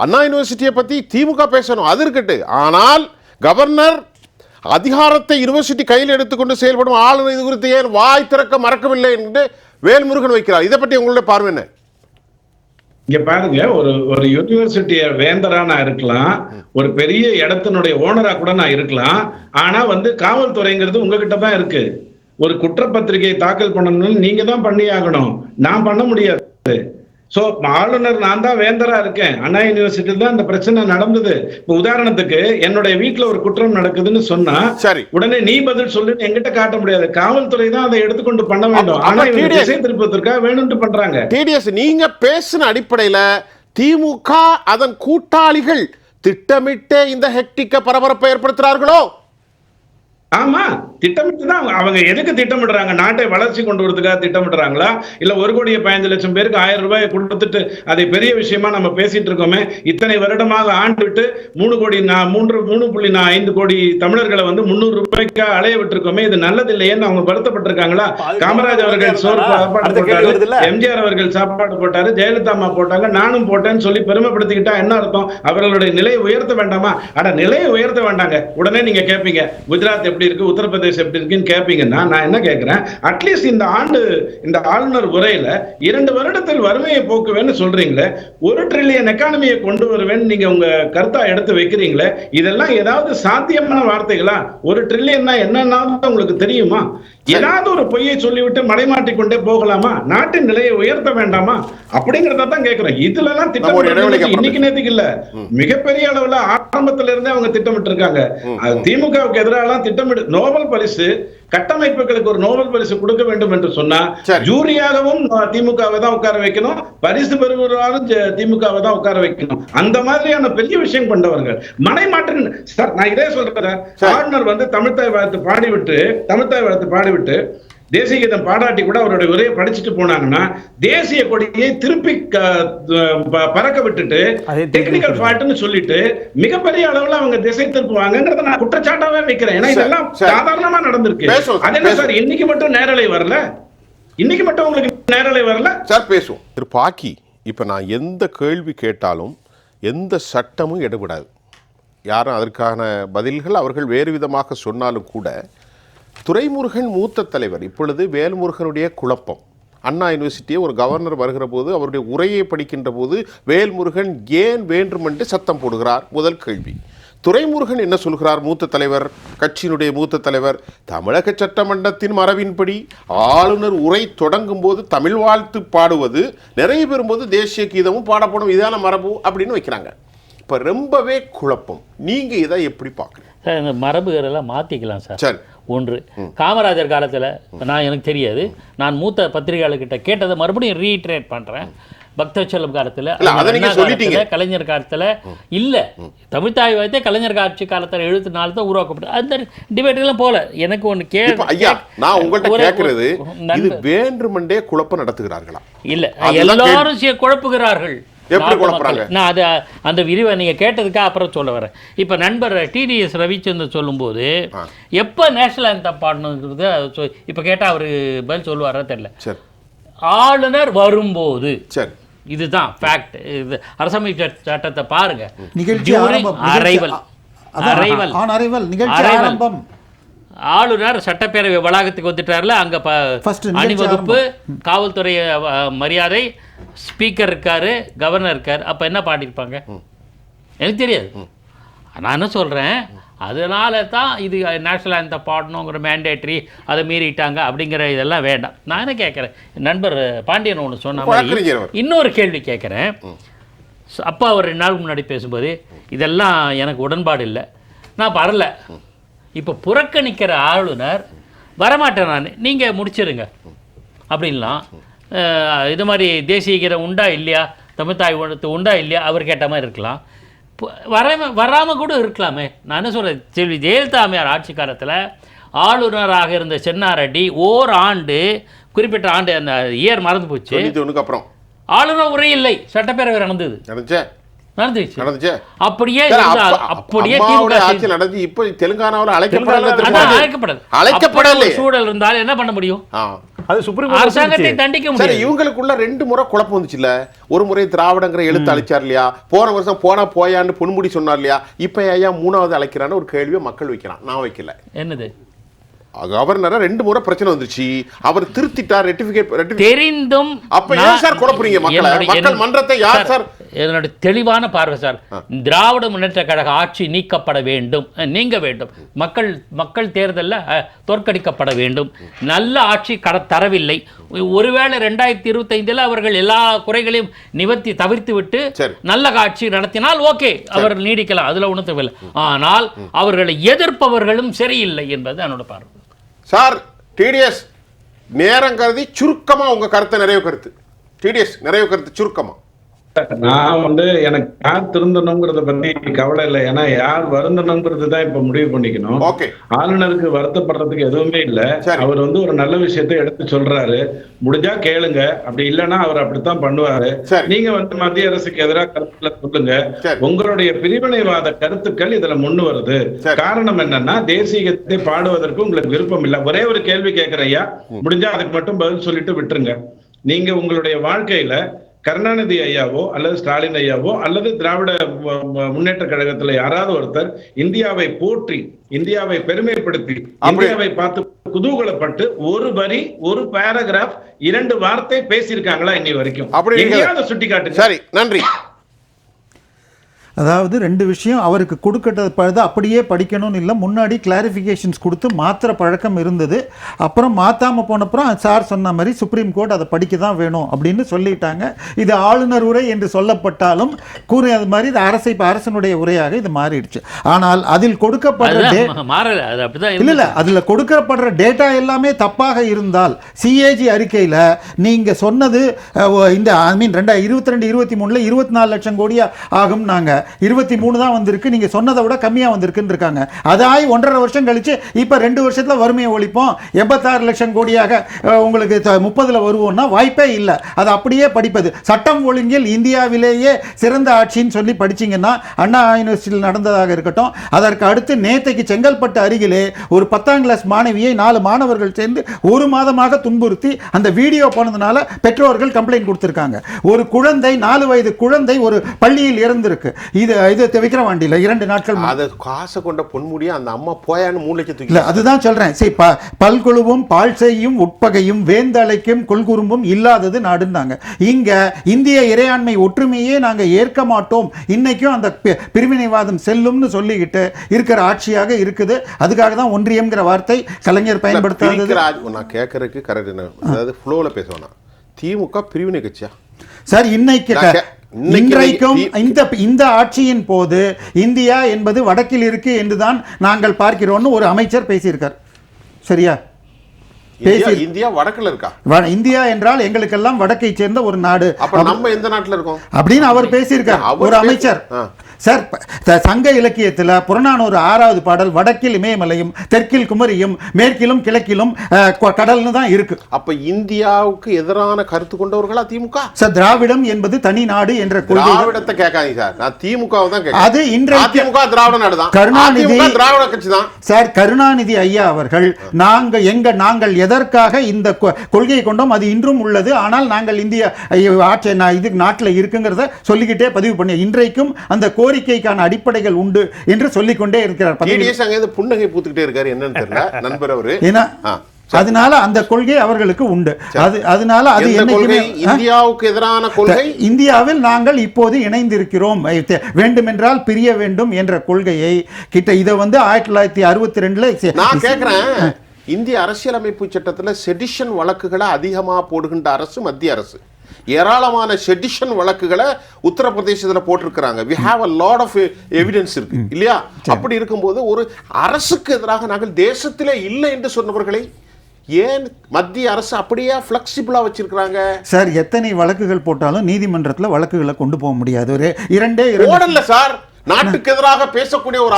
அண்ணா யூனிவர்சிட்டியை பத்தி திமுக பேசணும், அது இருக்கட்டு, ஆனால் கவர்னர் அதிகாரத்தை யூனிவர்சிட்டி கையில் எடுத்துக்கொண்டு செயல்படும் ஆளுநர் இது குறித்து ஏன் வாய் திறக்க மறக்கவில்லை என்று வேல்முருகன் வைக்கிறார். இதை பற்றி உங்களுடைய பார்வை என்ன? இங்க பாருங்க, ஒரு யூனிவர்சிட்டிய வேந்தரா நான் இருக்கலாம், ஒரு பெரிய இடத்தினுடைய ஓனரா கூட நான் இருக்கலாம். ஆனா வந்து காவல்துறைங்கிறது உங்ககிட்ட தான் இருக்கு. ஒரு குற்றப்பத்திரிகையை தாக்கல் பண்ணணும்னு நீங்க தான் பண்ணி ஆகணும், நான் பண்ண முடியாது. சோ ஆளுநர் நான் தான் வேந்தரா இருக்கேன். அண்ணா யூனிவர்சிட்டியில தான் இந்த பிரச்சனை நடந்தது. இப்ப உதாரணத்துக்கு என்னுடைய வீட்டுல ஒரு குற்றம் நடக்குதுன்னு சொன்னா சரி, உடனே நீ பதில் சொல்லு என்கிட்ட காட்ட முடியாது. காவல்துறை தான் அதை எடுத்துக்கொண்டு பண்ண வேண்டும். ஆனா இவங்க திசை திருப்பதற்காக வேணும்னு பண்றாங்க. டிடிஎஸ், நீங்க பேசின அடிப்படையில திமுக அதன் கூட்டாளிகள் திட்டமிட்டே இந்த ஹெக்டிக்க பரபரப்பை ஏற்படுத்துறார்களோ? ஆமா, திட்டமிட்டுதான். அவங்க எதுக்கு திட்டமிடுறாங்க? நாட்டை வளர்ச்சி கொண்டு வரதுக்காக திட்டமிடுறாங்களா? இல்ல 1,15,00,000 பேருக்கு 1000 ரூபாய் கொடுத்துட்டு அதை பெரிய விஷயமா நம்ம பேசிட்டு இருக்கோமே, இத்தனை வருடமாக ஆண்டு விட்டு 3.5 கோடி தமிழர்களை வந்து 300 ரூபாய்க்கு அலைய விட்டுருக்கோமே, இது நல்லது இல்லையேன்னு அவங்க வருத்தப்பட்டிருக்காங்களா? காமராஜ் அவர்கள் சாப்பாடு போட்டாரு, எம்ஜிஆர் அவர்கள் சாப்பாடு போட்டாரு, ஜெயலலிதா அம்மா போட்டாங்க, நானும் போட்டேன்னு சொல்லி பெருமைப்படுத்திக்கிட்டா என்ன அர்த்தம்? அவர்களுடைய நிலையை உயர்த்த வேண்டாமா? அட, நிலையை உயர்த்த வேண்டாங்க. உடனே நீங்க கேட்பீங்க, குஜராத் எப்படி இருக்கு, உத்தரப்பிரதேசம் எப்படி இருக்குன்னு கேட்பீங்கன்னா, நான் என்ன கேட்கிறேன், அட்லீஸ்ட் இந்த ஆண்டு இந்த ஆளுநர் உரையில 2 வருடத்தில் வறுமையை போக்குவேன்னு சொல்றீங்களே, 1 ட்ரில்லியன் எக்கானமியை கொண்டு வருவேன்னு நீங்க உங்க கருத்தா எடுத்து வைக்கிறீங்களே, இதெல்லாம் ஏதாவது சாத்தியமான வார்த்தைகளா? 1 ட்ரில்லியன்னா என்னன்னா உங்களுக்கு தெரியுமா? ஏதாவது ஒரு பொய்யை சொல்லிவிட்டு மடைமாட்டிக் கொண்டே போகலாமா? நாட்டின் நிலையை உயர்த்த வேண்டாமா? அப்படிங்கறத தான் கேட்கிறோம். இதுல எல்லாம் திட்டம் இன்னைக்கு நேத்துக்கு இல்ல, மிகப்பெரிய அளவுல ஆரம்பத்துல இருந்தே அவங்க திட்டமிட்டு இருக்காங்க. திமுகவுக்கு எதிராக திட்டமிட்டு நோபல் பரிசு கட்டமைப்புகளுக்கு ஒரு நோபல் பரிசு கொடுக்க வேண்டும் என்று சொன்னா ஜூரியாகவும் திமுகவை தான் உட்கார வைக்கணும், பரிசு பெறுவதாலும் திமுகவை தான் உட்கார வைக்கணும். அந்த மாதிரியான பெரிய விஷயம் கொண்டவர்கள் மனைமாற்று. சார், நான் இதே சொல்றேன், ஆளுநர் வந்து தமிழ்தாய் வாழ்த்து பாடிவிட்டு தேசிய கீதம் பாடாட்டி கூட அவருடைய உரையை படிச்சுட்டு போனாங்கன்னா தேசிய கொடியை திருப்பி பறக்க விட்டுட்டு டெக்னிக்கல் ஃபால்ட்னு சொல்லிட்டு மிகப்பெரிய அளவுல அவங்க திசை திருப்புவாங்கங்கறத நான் குற்றச்சாட்டாவே வைக்கிறேன். ஏன்னா இதெல்லாம் சாதாரணமா நடந்திருக்கு. அது என்ன சார், இன்னைக்கு மட்டும் நேரலை வரல? இன்னைக்கு மட்டும் உங்களுக்கு நேரலை வரல சார்? பேசுவோம் திரு பாக்கி. இப்ப நான் எந்த கேள்வி கேட்டாலும் எந்த சட்டமும் எடுபடாது. யாரும் அதற்கான பதில்கள் அவர்கள் வேறு விதமாக சொன்னாலும் கூட, துரைமுருகன் மூத்த தலைவர், இப்பொழுது வேல்முருகனுடைய குழப்பம். அண்ணா யூனிவர்சிட்டியை ஒரு கவர்னர் வருகிற போது அவருடைய உரையை படிக்கின்ற போது வேல்முருகன் ஏன் வேண்டுமென்று சத்தம் போடுகிறார்? முதல் கேள்வி. துரைமுருகன் என்ன சொல்கிறார்? மூத்த தலைவர், கட்சியினுடைய மூத்த தலைவர், தமிழக சட்டமன்றத்தின் மரபின்படி ஆளுநர் உரை தொடங்கும் போது தமிழ் வாழ்த்து பாடுவது, நிறைவு பெறும்போது தேசிய கீதமும் பாடப்படும், இதான மரபு அப்படின்னு வைக்கிறாங்க. இப்போ ரொம்பவே குழப்பம். நீங்க இதை எப்படி பார்க்குறீங்க? சார், இந்த மரபுகளெல்லாம் மாற்றிக்கலாம் சார். சரி, ஒன்று, காமராஜர் காலத்தில் எனக்கு தெரியாது, நான் மூத்த பத்திரிகையாளர்கிட்ட கேட்டதை மறுபடியும் ரீட்ரேட் பண்ணுறேன். பக்தவச்சலம் காலத்தில், கலைஞர் காலத்தில் இல்லை, தமிழ்தாய் வாழ்த்தே கலைஞர் ஆட்சி காலத்தில் 74 தான் உருவாக்கப்பட்டது. அந்த டிபேட்டுக்கெல்லாம் போல. எனக்கு ஒன்று நான் உங்கள்கிட்ட கேட்கறது, இது வேண்டுமென்றே குழப்பம் நடத்துகிறார்களா? இல்லை, எல்லாரும் குழப்புகிறார்கள். நான் அது அந்த விரிவை நீங்கள் கேட்டதுக்காக அப்புறம் சொல்ல வரேன். இப்போ நண்பர் டிடிஎஸ் ரவிச்சந்திரன் சொல்லும்போது எப்போ நேஷனல் ஆந்தம் பாடணுங்கிறது இப்போ கேட்டால் அவர் பதில் சொல்லுவாரா தெரியல. ஆளுநர் வரும்போது, இதுதான் ஃபேக்ட். இது அரசமைப்பு சட்டத்தை பாருங்க. ஆளுநர் சட்டப்பேரவை வளாகத்துக்கு வந்துட்டார்ல, அங்கே அணிவகுப்பு, காவல்துறை மரியாதை, ஸ்பீக்கர் இருக்காரு, கவர்னர் இருக்காரு. அப்போ என்ன பாடியிருப்பாங்க எனக்கு தெரியாது. நான் என்ன சொல்கிறேன், அதனால தான் இது நேஷனல் ஆந்தம் பாடணுங்கிற மேண்டேட்ரி, அதை மீறிட்டாங்க அப்படிங்கிற இதெல்லாம் வேண்டாம். நான் என்ன கேட்குறேன், நண்பர் பாண்டியன் ஒன்று சொன்ன மாதிரி இன்னொரு கேள்வி கேட்குறேன். அப்பா அவர் 2 நாளுக்கு முன்னாடி பேசும்போது இதெல்லாம் எனக்கு உடன்பாடு இல்லை, நான் வரல. இப்போ புறக்கணிக்கிற ஆளுநர் வரமாட்டேன் நான், நீங்கள் முடிச்சிருங்க அப்படின்லாம். இது மாதிரி தேசிய கீதம் உண்டா இல்லையா, தமிழ்தாய் உண்டா இல்லையா அவர் கேட்ட மாதிரி இருக்கலாம். வராமல் கூட இருக்கலாமே. நான் என்ன சொல்கிறேன், செல்வி ஜெயலலிதா அம்மையார் ஆட்சி காலத்தில் ஆளுநராக இருந்த சென்னாரெட்டி ஓராண்டு, குறிப்பிட்ட ஆண்டு, அந்த இயர் மறந்து போச்சு, அப்புறம் ஆளுநர் உரை இல்லை, சட்டப்பேரவை நடந்துச்சு. அப்படியே ஆட்சி நடந்து இப்போ தெலுங்கானாவில் அழைக்கப்படல சூழல் இருந்தால் என்ன பண்ண முடியும்? அது சுப்ரீம் அரசாங்கத்தை தண்டிக்க முடியும். இவங்களுக்குள்ள 2 முறை குழப்பம் வந்துச்சு இல்ல. ஒரு முறை திராவிடங்கிற எழுத்து அழைச்சார் இல்லையா, போன வருஷம் போயான்னு பொன்முடி சொன்னார் இல்லையா, இப்ப ஐயா 3வது அழைக்கிறான்னு ஒரு கேள்வியை மக்கள் வைக்கிறான், நான் வைக்கல. என்னது கவர்னரா 2 முறை பிரச்சனை வந்துருச்சு, அவர் திருத்திட்டார், ரெட்டிஃபிகேட் தெரிந்தும். அப்ப ஏன் சார் குழப்பறீங்க மக்களை? மக்கள் மன்றத்தை யார் சார்? என்னோட தெளிவான பார்வை சார், திராவிட முன்னேற்ற கழக ஆட்சி நீக்கப்பட வேண்டும், நீங்க வேண்டும். மக்கள் தேர்தலில் தோற்கடிக்கப்பட வேண்டும். நல்ல ஆட்சி தரவில்லை. ஒருவேளை 2025 அவர்கள் எல்லா குறைகளையும் தவிர்த்து விட்டு நல்ல ஆட்சி நடத்தினால் ஓகே, அவர் நீடிக்கலாம், அதுல ஒன்றும் தேவையில்லை. ஆனால் அவர்களை எதிர்ப்பவர்களும் சரியில்லை என்பது என்னோட பார்வை சார். டிடிஎஸ் நேரம் கருதி சுருக்கமா உங்க கருத்தை நிறைவு கருத்து சுருக்கமா. நான் எனக்கு யார் திருந்தணுங்கிறத பத்தி கவலை இல்லை. ஏன்னா யார் வருந்தணுங்கிறது தான் இப்ப முடிவு பண்ணிக்கணும். ஆளுநருக்கு வருத்தப்படுறதுக்கு எதுவுமே இல்ல. அவர் ஒரு நல்ல விஷயத்தை எடுத்து சொல்றாரு, முடிஞ்சா கேளுங்க, அப்படி இல்லைன்னா அவர் அப்படித்தான் பண்ணுவாரு. நீங்க மத்திய அரசுக்கு எதிராக கருத்துல சொல்லுங்க. உங்களுடைய பிரிவினைவாத கருத்துக்கள் இதுல முன்னு வருது. காரணம் என்னன்னா, தேசியத்தை பாடுவதற்கு உங்களுக்கு விருப்பம் இல்லை. ஒரே ஒரு கேள்வி கேட்கிறையா, முடிஞ்சா அதுக்கு மட்டும் பதில் சொல்லிட்டு விட்டுருங்க. நீங்க உங்களுடைய வாழ்க்கையில கருணாநிதி ஐயாவோ அல்லது ஸ்டாலின் ஐயாவோ அல்லது திராவிட முன்னேற்ற கழகத்துல யாராவது ஒருத்தர் இந்தியாவை போற்றி, இந்தியாவை பெருமைப்படுத்தி, இந்தியாவை பார்த்து குதூகலப்பட்டு ஒரு வரி, ஒரு பேராகிராஃப், 2 வார்த்தை பேசியிருக்காங்களா இன்னி வரைக்கும்? எங்கேயாவது சுட்டி காட்டுங்க. சரி, நன்றி. அதாவது 2 விஷயம், அவருக்கு கொடுக்கறது அப்படியே படிக்கணும்னு இல்லை, முன்னாடி கிளாரிஃபிகேஷன்ஸ் கொடுத்து மாத்திர பழக்கம் இருந்தது. அப்புறம் மாற்றாமல் போனப்புறம் சார் சொன்ன மாதிரி சுப்ரீம் கோர்ட் அதை படிக்க தான் வேணும் அப்படின்னு சொல்லிட்டாங்க. இது ஆளுநர் உரை என்று சொல்லப்பட்டாலும் அது மாதிரி இது அரசனுடைய உரையாக இது மாறிடுச்சு. ஆனால் அதில் கொடுக்கப்படுற இல்லை, அதில் கொடுக்கப்படுற டேட்டா எல்லாமே தப்பாக இருந்தால், சிஏஜி அறிக்கையில் நீங்கள் சொன்னது இந்த 2022, 23 24 லட்சம் கோடியா ஆகும், நாங்கள் 23 தான் வந்திருக்கு, நீங்க சொன்னதை விட கம்மியா வந்திருக்குன்னு இருக்காங்க. அதாய் 1.5 வருஷம் கழிச்சு இப்ப 2 வருஷத்துல வறுமையை ஒழிப்போம், 86 லட்சம் கோடியாக உங்களுக்கு 30ல வருவோம்னா வாய்ப்பே இல்லை. அது அப்படியே படிப்பது. சட்டம் ஒழுங்கில் இந்தியாவிலேயே சிறந்த ஆட்சின்னு சொல்லி படிச்சீங்கன்னா அண்ணா யூனிவர்சிட்டியில் நடந்ததாக இருக்கட்டும், அதற்கு அடுத்து நேத்தைக்கு செங்கல்பட்டு அருகிலே ஒரு 10ஆம் கிளாஸ் மாணவியை 4 மாணவர்கள் சேர்ந்து 1 மாதமாக துன்புறுத்தி அந்த வீடியோ போனதுனால பெற்றோர்கள் கம்ப்ளைண்ட் கொடுத்திருக்காங்க. ஒரு குழந்தை 4 வயது குழந்தை ஒரு பள்ளியில் இறந்திருக்கு. இது விக்கிரவாண்டியில் 2 நாட்கள் காசை கொண்ட பொன்முடியா அந்த அம்மா போயான்னு 3 லட்சத்துக்கு இல்லை, அதுதான் சொல்றேன். சரி, பல்குழுவும் பால் செய்யும் உட்பகையும் வேந்தலைக்கும் கொள்குறும்பும் இல்லாதது நாடுன்னாங்க. இங்க இந்திய இறையாண்மை ஒற்றுமையே நாங்க ஏற்க மாட்டோம், இன்னைக்கும் அந்த பிரிவினைவாதம் செல்லும்னு சொல்லிக்கிட்டு இருக்கிற ஆட்சியாக இருக்குது. அதுக்காக தான் ஒன்றியம்ங்கிற வார்த்தை கலைஞர் பயன்படுத்தாதது. நான் கேட்கறதுக்கு கரெக்ட், அதாவது ஃப்ளோல பேசுவேன். திமுக பிரிவினை கட்சியா சார்? இன்றைக்கும் இந்த ஆட்சியின் போது இந்தியா என்பது வடக்கில் இருக்கு என்றுதான் நாங்கள் பார்க்கிறோம்னு ஒரு அமைச்சர் பேசியிருக்கார். சரியா? இந்தியா வடக்குல இருக்கா? இந்தியா என்றால் எங்களுக்கெல்லாம் வடக்கை சேர்ந்த ஒரு நாடு. அப்ப நம்ம எந்த நாட்டுல இருக்கோம் அப்படின்னு அவர் பேசியிருக்கார், ஒரு அமைச்சர். சார், சங்க இலக்கியத்தில் புறநானூறு 6வது பாடல் வடக்கில் இமயமலையும் தெற்கில் குமரியும் மேற்கிலும் கிழக்கிலும் கடல்னு தான் இருக்கு. அப்ப இந்தியாவுக்கு எதிரான கருத்து கொண்டவர்களா திமுக? சார், திராவிடம் என்பது தனி நாடு என்ற கொள்கை. திராவிடத்தை கேட்காதீங்க சார், நான் திமுகவை தான் கேட்கிறேன். அது இன்றைக்கு திமுக திராவிட நாடு தான், கருணாநிதி திராவிட கட்சி தான். சார், கருணாநிதி ஐயா அவர்கள் நாங்கள் எதற்காக இந்த கொள்கையை கொண்டோம், அது இன்றும் உள்ளது. ஆனால் நாங்கள் இந்திய ஆட்சி இது நாட்டில் இருக்குங்கிறத சொல்லிக்கிட்டே பதிவு பண்ணி இன்றைக்கும் அந்த கோரிக்கைக்கான அடிப்படைகள் உண்டு என்று சொல்லிக்கொண்டே இருக்கிறார். புன்னகை பூத்துக்கிட்டே இருக்காரு, என்னன்னு தெரியல நண்பர் அவரு. அதனால அந்த கொள்கை அவர்களுக்கு உண்டு. அதனால அது இந்தியாவுக்கு எதிரான கொள்கை. இந்தியாவில் நாங்கள் இப்போது இணைந்திருக்கிறோம், வேண்டுமென்றால் பிரிய வேண்டும் என்ற கொள்கையை கிட்ட இதை 1962 நான் கேட்கிறேன். இந்திய அரசியலமைப்பு சட்டத்தில் செடிஷன் வழக்குகளை அதிகமாக போடுகின்ற அரசு மத்திய அரசு. ஏராளமான செடிஷன் வழக்குகளை உத்தரப்பிரதேசத்தில் போட்டிருக்கிறாங்க. we have a lot of evidence இருக்கு இல்லையா? அப்படி இருக்கும்போது ஒரு அரசுக்கு எதிராக நாங்கள் தேசத்திலே இல்லை என்று சொன்னவர்களை ஏன் மத்திய அரசு அப்படியே ஃப்ளெக்சிபிளா வச்சிருக்காங்க? சார், எத்தனை வழக்குகள் போட்டாலும் நீதிமன்றத்தில் வழக்குகளை கொண்டு போக முடியாது. ஒரு இரண்டே ஓடல சார், நாட்டுக்கு எதிராக பேசக்கூடிய ஒரு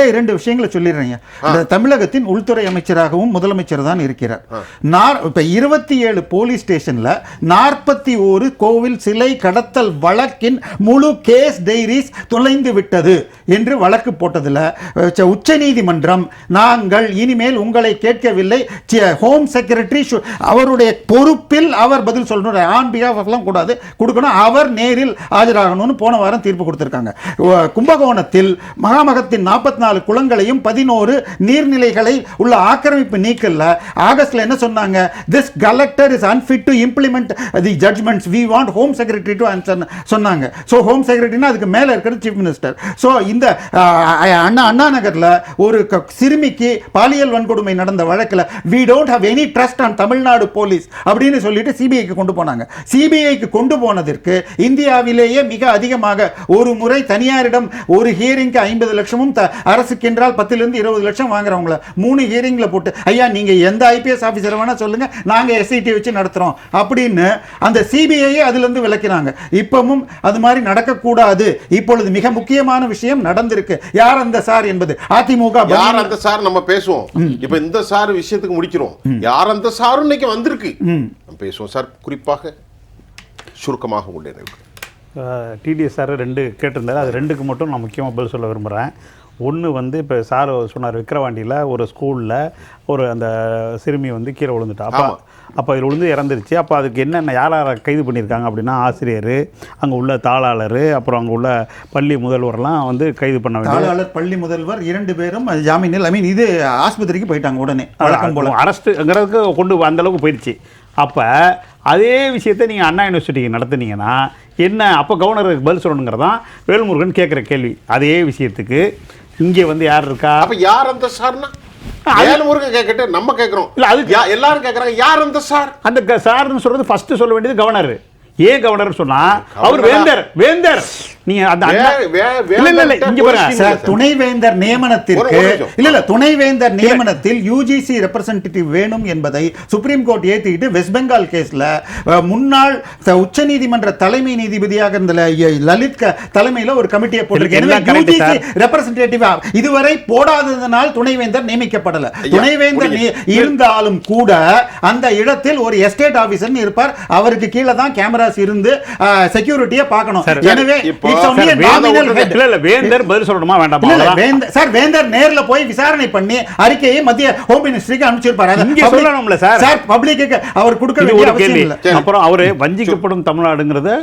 இரண்டு விஷயங்களை சொல்லிடுறீங்க. இந்த தமிழகத்தின் உள்துறை அமைச்சராகவும் முதலமைச்சர் தான் இருக்கிறார். இப்ப 27 போலீஸ் ஸ்டேஷன்ல 41 கோவில் சிலை கடத்தல் வழக்கின் முழு கேஸ் டைரிஸ் தொலைந்து விட்டது என்று வழக்கு போட்டதுல உச்ச நீதிமன்றம் நாங்கள் இனிமேல் உங்களை கேட்கவில்லை, ஹோம் செக்ரட்டரி அவருடைய பொறுப்பில் அவர் பதில் சொல்லணும், ஆன் பிஹாஃப் எல்லாம் கூடாது கொடுக்கணும், அவர் நேரில் ஆஜராகணும்னு போன வாரம் தீர்ப்பு கொடுத்திருக்காங்க. கும்பகோணத்தில் மகாமகத்தின் 44 குளங்களையும் 11 நீர்நிலைகளை உள்ள ஆக்கிரமிப்பு நீக்கல்ல ஆகஸ்ட்ல என்ன சொன்னாங்க? this collector is unfit to implement the judgments, we want home secretary to answer சொன்னாங்க. so home secretary னா அதுக்கு மேல இருக்கிற chief minister. so இந்த அண்ணா நகர்ல ஒரு சிறுமிக்கு பாலியல் வன்கொடுமை நடந்த வழக்குல we don't have any trust on Tamil Nadu police அப்படின்னு சொல்லிட்டு சிபிஐக்கு கொண்டு போனாங்க. சிபிஐக்கு கொண்டு போனதற்கு இந்தியாவிலேயே மிக அதிகமாக ஒரு முறை தனியாரிடம் ஒரு ஹியரிங்க்கு 50 லட்சமும் அரசுக்கு என்றால் 10 லிருந்து 20 லட்சம் வாங்குறவங்கள 3 ஹியரிங்ல போட்டு ஐயா நீங்க எந்த ஐபிஎஸ் ஆபீசர் வேணா சொல்லுங்க, நாங்க எஸ்ஐடி வச்சு நடத்துறோம் அப்படின்னு அந்த சிபிஐ அதுல இருந்து விலக்கினாங்க. இப்பவும் அது மாதிரி நடக்க கூடாது. இப்பொழுது மிக முக்கியமான விஷயம் நடந்திருக்கு. யார் அந்த சார் என்பது அதிமுக யார் அந்த சார் நம்ம பேசுவோம். இப்ப இந்த சார் விஷயத்துக்கு முடிக்கிறோம். யார் அந்த சார் இன்னைக்கு வந்திருக்கு நம்ம பேசுவோம் சார். குறிப்பாக சுருக்கமாக உள்ளே டிடிஎஸ் சார் 2 கேட்டிருந்தாரு. அது 2க்கு மட்டும் நான் முக்கியமாக பதில் சொல்ல விரும்புகிறேன். ஒன்று வந்து இப்போ சார் சொன்னார், விக்கிரவாண்டியில் ஒரு ஸ்கூலில் ஒரு அந்த சிறுமி வந்து கீழே விழுந்துட்டா. அப்போ இதில் விழுந்து இறந்துருச்சு. அப்போ அதுக்கு என்னென்ன யாரை கைது பண்ணியிருக்காங்க அப்படின்னா ஆசிரியர், அங்கே உள்ள தாளாளர், அப்புறம் அங்கே உள்ள பள்ளி முதல்வர்லாம் வந்து கைது பண்ண வேண்டிய தாளாளர், பள்ளி முதல்வர் 2 பேரும் ஜாமீனில் இது ஆஸ்பத்திரிக்கு போயிட்டாங்க. உடனே வழக்கம் போல அரெஸ்ட்டுங்கிறதுக்கு கொண்டு அந்தளவுக்கு போயிடுச்சு. அப்போ அதே விஷயத்தை நீங்கள் அண்ணா யூனிவர்சிட்டிக்கு நடத்துனீங்கன்னா என்ன? அப்போ கவர்னருக்கு பதில் சொல்லணுங்கிறதான் வேல்முருகன் கேட்குற கேள்வி. அதே விஷயத்துக்கு இங்கே வந்து யார் இருக்கா? அப்போ யார் அந்த சார்னா வேல்முருகன் கேட்கட்டு நம்ம கேட்குறோம். இல்லை அது எல்லாரும் கேட்குறாங்க யார் அந்த சார்? அந்த சார்னு சொல்கிறது ஃபஸ்ட்டு சொல்ல வேண்டியது கவர்னர். ஏன் கவர்னர் சொன்னா அவர் வேந்தர் நீங்க துணைவேந்தர் நியமனத்திற்கு துணைவேந்தர் நியமனத்தில் யுஜிசி ரெப்ரசன்டேட்டிவ் வேணும் என்பதை சுப்ரீம் கோர்ட் ஏத்திட்டு வெஸ்ட் பெங்கால் கேஸ்ல முன்னாள் உச்சநீதிமன்ற தலைமை நீதிபதியாக இருந்த லலித் தலைமையில ஒரு கமிட்டியை போட்டிருக்கு. ரெப்ரசன்டேட்டிவ் இதுவரை போடாததனால் துணைவேந்தர் நியமிக்கப்படல. துணைவேந்தர் இருந்தாலும் கூட அந்த இடத்தில் ஒரு எஸ்டேட் ஆபீசர் இருப்பார். அவருக்கு கீழே தான் கேமராஸ் இருந்து செக்யூரிட்டியை பார்க்கணும். எனவே வேந்தர் பதில் சொல்லணுமா வேண்டாமா? சார் வேந்தர் நேர்ல போய் விசாரணை பண்ணி அறிக்கையை மத்திய ஹோம் மினிஸ்ட்ரிக்கு அனுப்பிச்சிருப்பாரு. இங்க சொல்லணும்ல சார் பப்ளிக்கு அவர் கொடுக்க வேண்டிய அவசியம் இல்ல. அப்புறம் அவரு வஞ்சிக்கப்படும் தமிழ்நாடுங்கிறத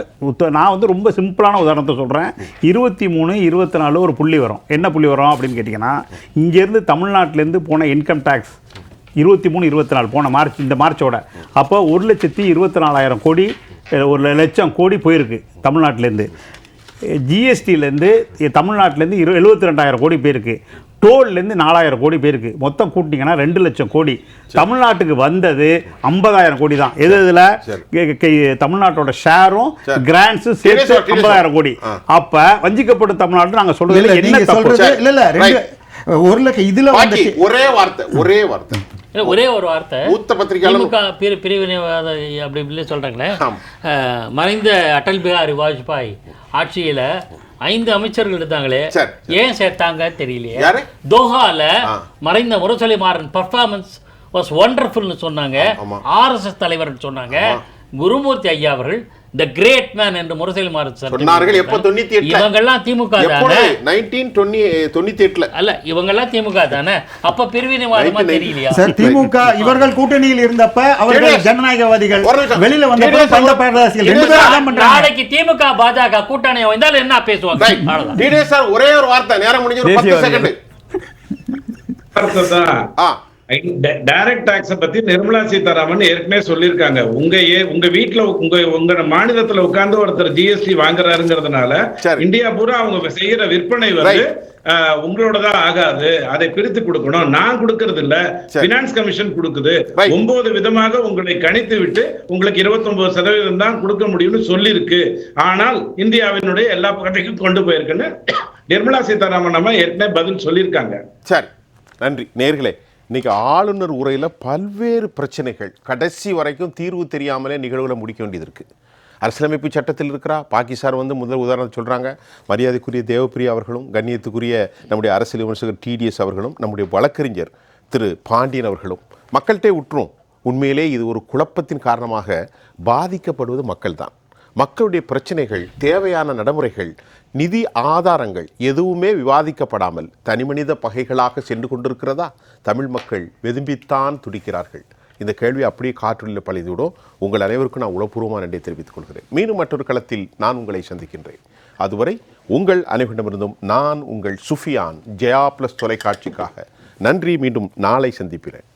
நான் வந்து ரொம்ப சிம்பிளான உதாரணத்தை சொல்றேன். 23, 24 ஒரு புள்ளி வரும். என்ன புள்ளி வரும் அப்படின்னு கேட்டீங்கன்னா, இங்க இருந்து தமிழ்நாட்டில இருந்து போன இன்கம் டாக்ஸ் 23, 24 போன மார்ச், இந்த மார்ச்சோட அப்போ 1,24,000 கோடி, 1,00,000 கோடி போயிருக்கு தமிழ்நாட்டிலேருந்து. ஜிஎஸ்டிலேருந்து தமிழ்நாட்டிலேருந்து 72,000 கோடி போயிருக்கு. டோல்லேருந்து 4,000 கோடி பேருக்கு. மொத்தம் கூட்டிங்கன்னா 2,00,000 கோடி. தமிழ்நாட்டுக்கு வந்தது 50,000 கோடி தான். இதில் தமிழ்நாட்டோட ஷேரும் கிராண்ட்ஸும் சேர்த்து 50,000 கோடி. அப்ப வஞ்சிக்கப்படும் தமிழ்நாடு நாங்கள் சொல்றது என்ன தப்பு? ஒரு லட்சம் இதுல ஒரே வார்த்தை ஒரே ஒரு வார்த்தை. மூத்த பத்திரிகையாளர் பிரிவினைவாத அப்படி இப்படி சொல்றாங்களே. மறைந்த அடல் பிஹாரி வாஜ்பாய் ஆட்சியில 5 அமைச்சர்கள் இருந்தாங்களே, ஏன் சேர்த்தாங்க தெரியலையே. தோஹால மறைந்த முரசொலி மாறன் பர்ஃபார்மன்ஸ் வாஸ் ஒண்டர்ஃபுல்னு சொன்னாங்க. RSS தலைவர்னு சொன்னாங்க. குருமூர்த்தி ஐயா அவர்கள் the great man என்று முரசொலி மாறன் சொன்னார்கள். எப்ப 98 இவங்க எல்லாம் திமுக தானே? 1998 அல்ல, இவங்க எல்லாம் திமுக தானே? அப்ப பிரிவினைவாதமா தெரியலையா சார்? திமுக இவர்கள் கூட்டணியில் இருந்தப்ப அவர்கள் ஜனநாயகவாதிகள், வெளியில வந்தப்ப பந்த பாரதாசிகள் ரெண்டு பேரும் அதான் பண்றாங்க. நாளைக்கு திமுக பாஜக கூட்டணி வந்தாலும் என்ன பேசுவாங்க? டிடே சார் ஒரே ஒரு வார்த்தை, நேரம் முடிஞ்சு 10 செகண்ட். டைரக்ட் டாக்ஸ பத்தி நிர்மலா சீதாராமன் ஏற்கனவே சொல்லியிருக்காங்க. உங்க வீட்டுல உங்க மாநிலத்துல உட்கார்ந்து ஒருத்தர் ஜிஎஸ்டி வாங்குறாருங்கிறதுனால சரி. இந்தியா பூரா அவங்க செய்யற விற்பனை வந்து உங்களோடதான் ஆகாது, அதை பிரித்து கொடுக்கணும். நான் கொடுக்கறது இல்ல, பினான்ஸ் கமிஷன் கொடுக்குது. 9 விதமாக உங்களை கணித்து விட்டு உங்களுக்கு 29% தான் கொடுக்க முடியும்னு சொல்லியிருக்கு. ஆனால் இந்தியாவினுடைய எல்லா பக்கத்தையும் கொண்டு போயிருக்குன்னு நிர்மலா சீதாராமன் அம்மா ஏற்கனவே பதில் சொல்லியிருக்காங்க. சரி, நன்றி. நேர்களே, இன்னைக்கு ஆளுநர் உரையில் பல்வேறு பிரச்சனைகள் கடைசி வரைக்கும் தீர்வு தெரியாமலே நிகழ்வுகளை முடிக்க வேண்டியது இருக்குது. அரசியலமைப்பு சட்டத்தில் இருக்கிறா பாக்கி சார் வந்து முதல் உதாரணம் சொல்கிறாங்க. மரியாதைக்குரிய தேவப்பிரியா அவர்களும், கண்ணியத்துக்குரிய நம்முடைய அரசியல் விமர்சகர் டிடிஎஸ் அவர்களும், நம்முடைய வழக்கறிஞர் திரு பாண்டியன் அவர்களும் மக்கள்கிட்டே விட்டுரும். உண்மையிலே இது ஒரு குழப்பத்தின் காரணமாக பாதிக்கப்படுவது மக்கள் தான். மக்களுடைய பிரச்சனைகள், தேவையான நடைமுறைகள், நிதி ஆதாரங்கள் எதுவுமே விவாதிக்கப்படாமல் தனிமனித பகைகளாக சென்று கொண்டிருக்கிறதா? தமிழ் மக்கள் வெதும்பித்தான் துடிக்கிறார்கள். இந்த கேள்வி அப்படியே காற்றொலியில் பழிந்துவிடும். உங்கள் அனைவருக்கும் நான் உளப்பூர்வமான நன்றியை தெரிவித்துக் கொள்கிறேன். மீண்டும் மற்றொரு களத்தில் நான் உங்களை சந்திக்கின்றேன். அதுவரை உங்கள் அனைவரிடமிருந்தும் நான் உங்கள் சுஃபியான், ஜெயா பிளஸ் தொலைக்காட்சிக்காக நன்றி. மீண்டும் நாளை சந்திக்கிறேன்.